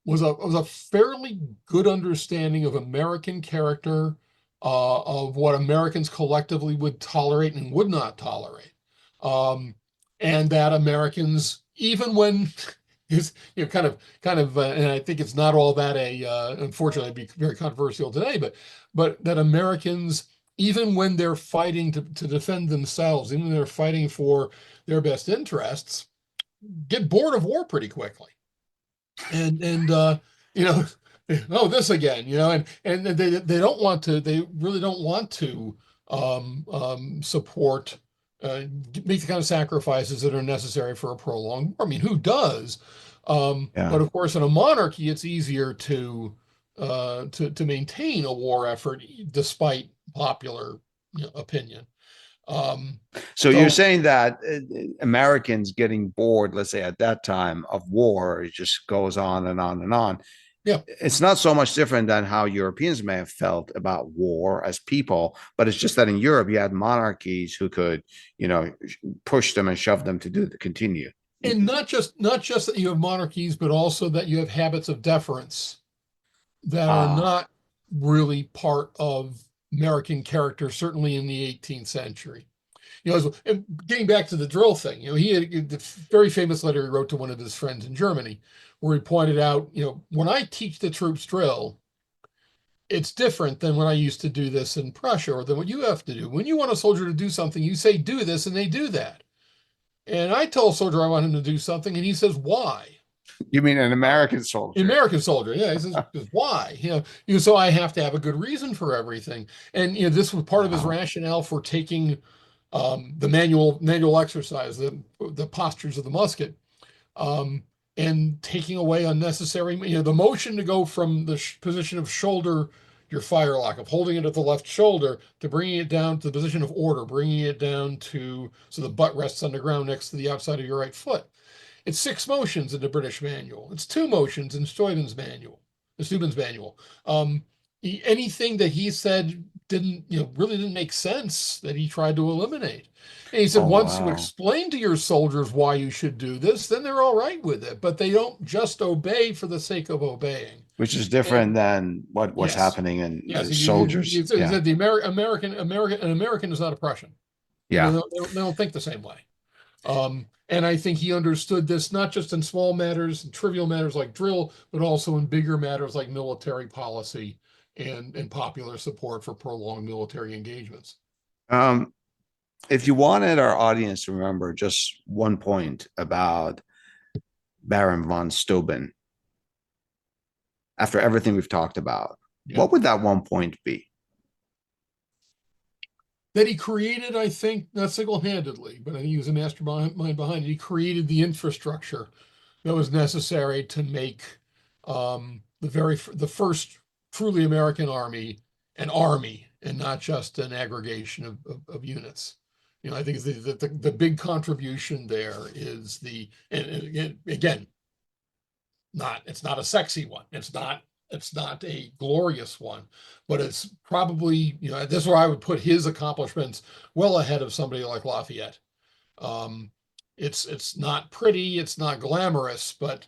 was a fairly good understanding of American character, of what Americans collectively would tolerate and would not tolerate, um, and that Americans, even when is and I think it's not all that unfortunately, it'd be very controversial today, but that Americans, even when they're fighting to defend themselves, even when they're fighting for their best interests, get bored of war pretty quickly. And you know oh, this again, and they don't want to, they really don't want to support, make the kind of sacrifices that are necessary for a prolonged war. I mean, who does? Yeah. But of course, in a monarchy, it's easier to maintain a war effort despite popular opinion. Um, So you're so saying that Americans getting bored, let's say at that time of war, it just goes on and on and on. yeah, It's not so much different than how Europeans may have felt about war as people, but it's just that in Europe you had monarchies who could, you know, push them and shove them to continue. and not just that you have monarchies, but also that you have habits of deference that are Ah, not really part of American character, certainly in the 18th century. And getting back to the drill thing, he had the very famous letter he wrote to one of his friends in Germany, where he pointed out, when I teach the troops drill, it's different than when I used to do this in Prussia, or than what you have to do. When you want a soldier to do something, you say, do this, and they do that. And I tell a soldier I want him to do something, and he says, why? You mean an American soldier? American soldier, yeah. He says, why? So I have to have a good reason for everything. And this was part of his rationale for taking the manual exercise, the postures of the musket, and taking away unnecessary, the motion to go from the position of shoulder, your firelock, of holding it at the left shoulder, to bringing it down to the position of order, bringing it down to so the butt rests on the ground next to the outside of your right foot. It's 6 motions in the British manual. It's 2 motions in Steuben's manual. Anything that he said really didn't make sense, that he tried to eliminate. And he said, once you explain to your soldiers why you should do this, then they're all right with it. But they don't just obey for the sake of obeying. Which is different than what's happening in soldiers. He said the American is not a Prussian. Yeah. They don't think the same way. And I think he understood this not just in small matters and trivial matters like drill, but also in bigger matters like military policy and popular support for prolonged military engagements. If you wanted our audience to remember just one point about Baron von Steuben, after everything we've talked about, what would that one point be? That he created, I think, not single-handedly, but I think he was a mastermind behind it. He created the infrastructure that was necessary to make the first truly American army an army and not just an aggregation of units. I think the big contribution there is and again, it's not a sexy one. It's not a glorious one, but it's probably, this is where I would put his accomplishments well ahead of somebody like Lafayette. It's not pretty, it's not glamorous, but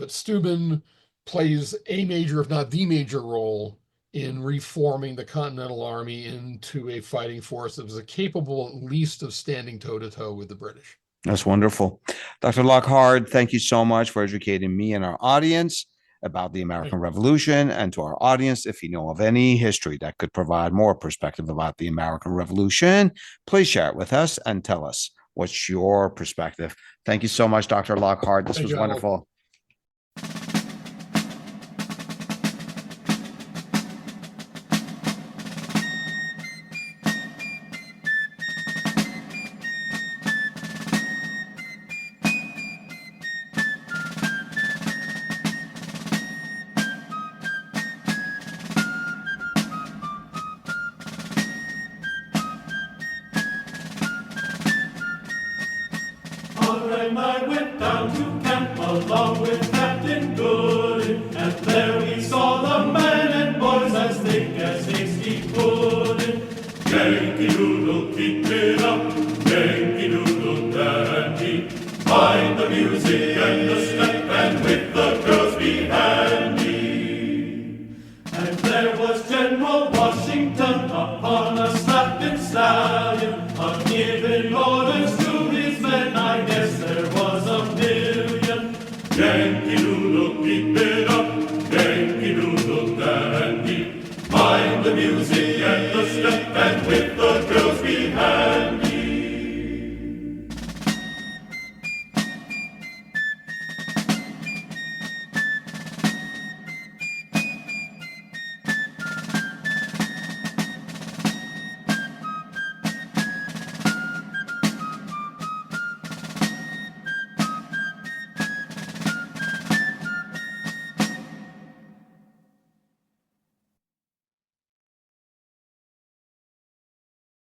Steuben plays a major, if not the major role in reforming the Continental Army into a fighting force that was capable at least of standing toe-to-toe with the British. That's wonderful. Dr. Lockhart, thank you so much for educating me and our audience about the American Revolution, and to our audience, if you know of any history that could provide more perspective about the American Revolution, please share it with us and tell us what's your perspective. Thank you so much, Dr. Lockhart. This was wonderful. I went down to camp along with Captain Good, and there we saw the men and boys as thick as hasty pudding. Yankee Doodle, keep it up, Yankee Doodle dandy. Mind the music and the step, and with the girls be handy. And there was General Washington upon a slapping stallion, giving orders to his men. I guess there was a million. Yankee Doodle, keep it up, Yankee Doodle dandy. Mind the music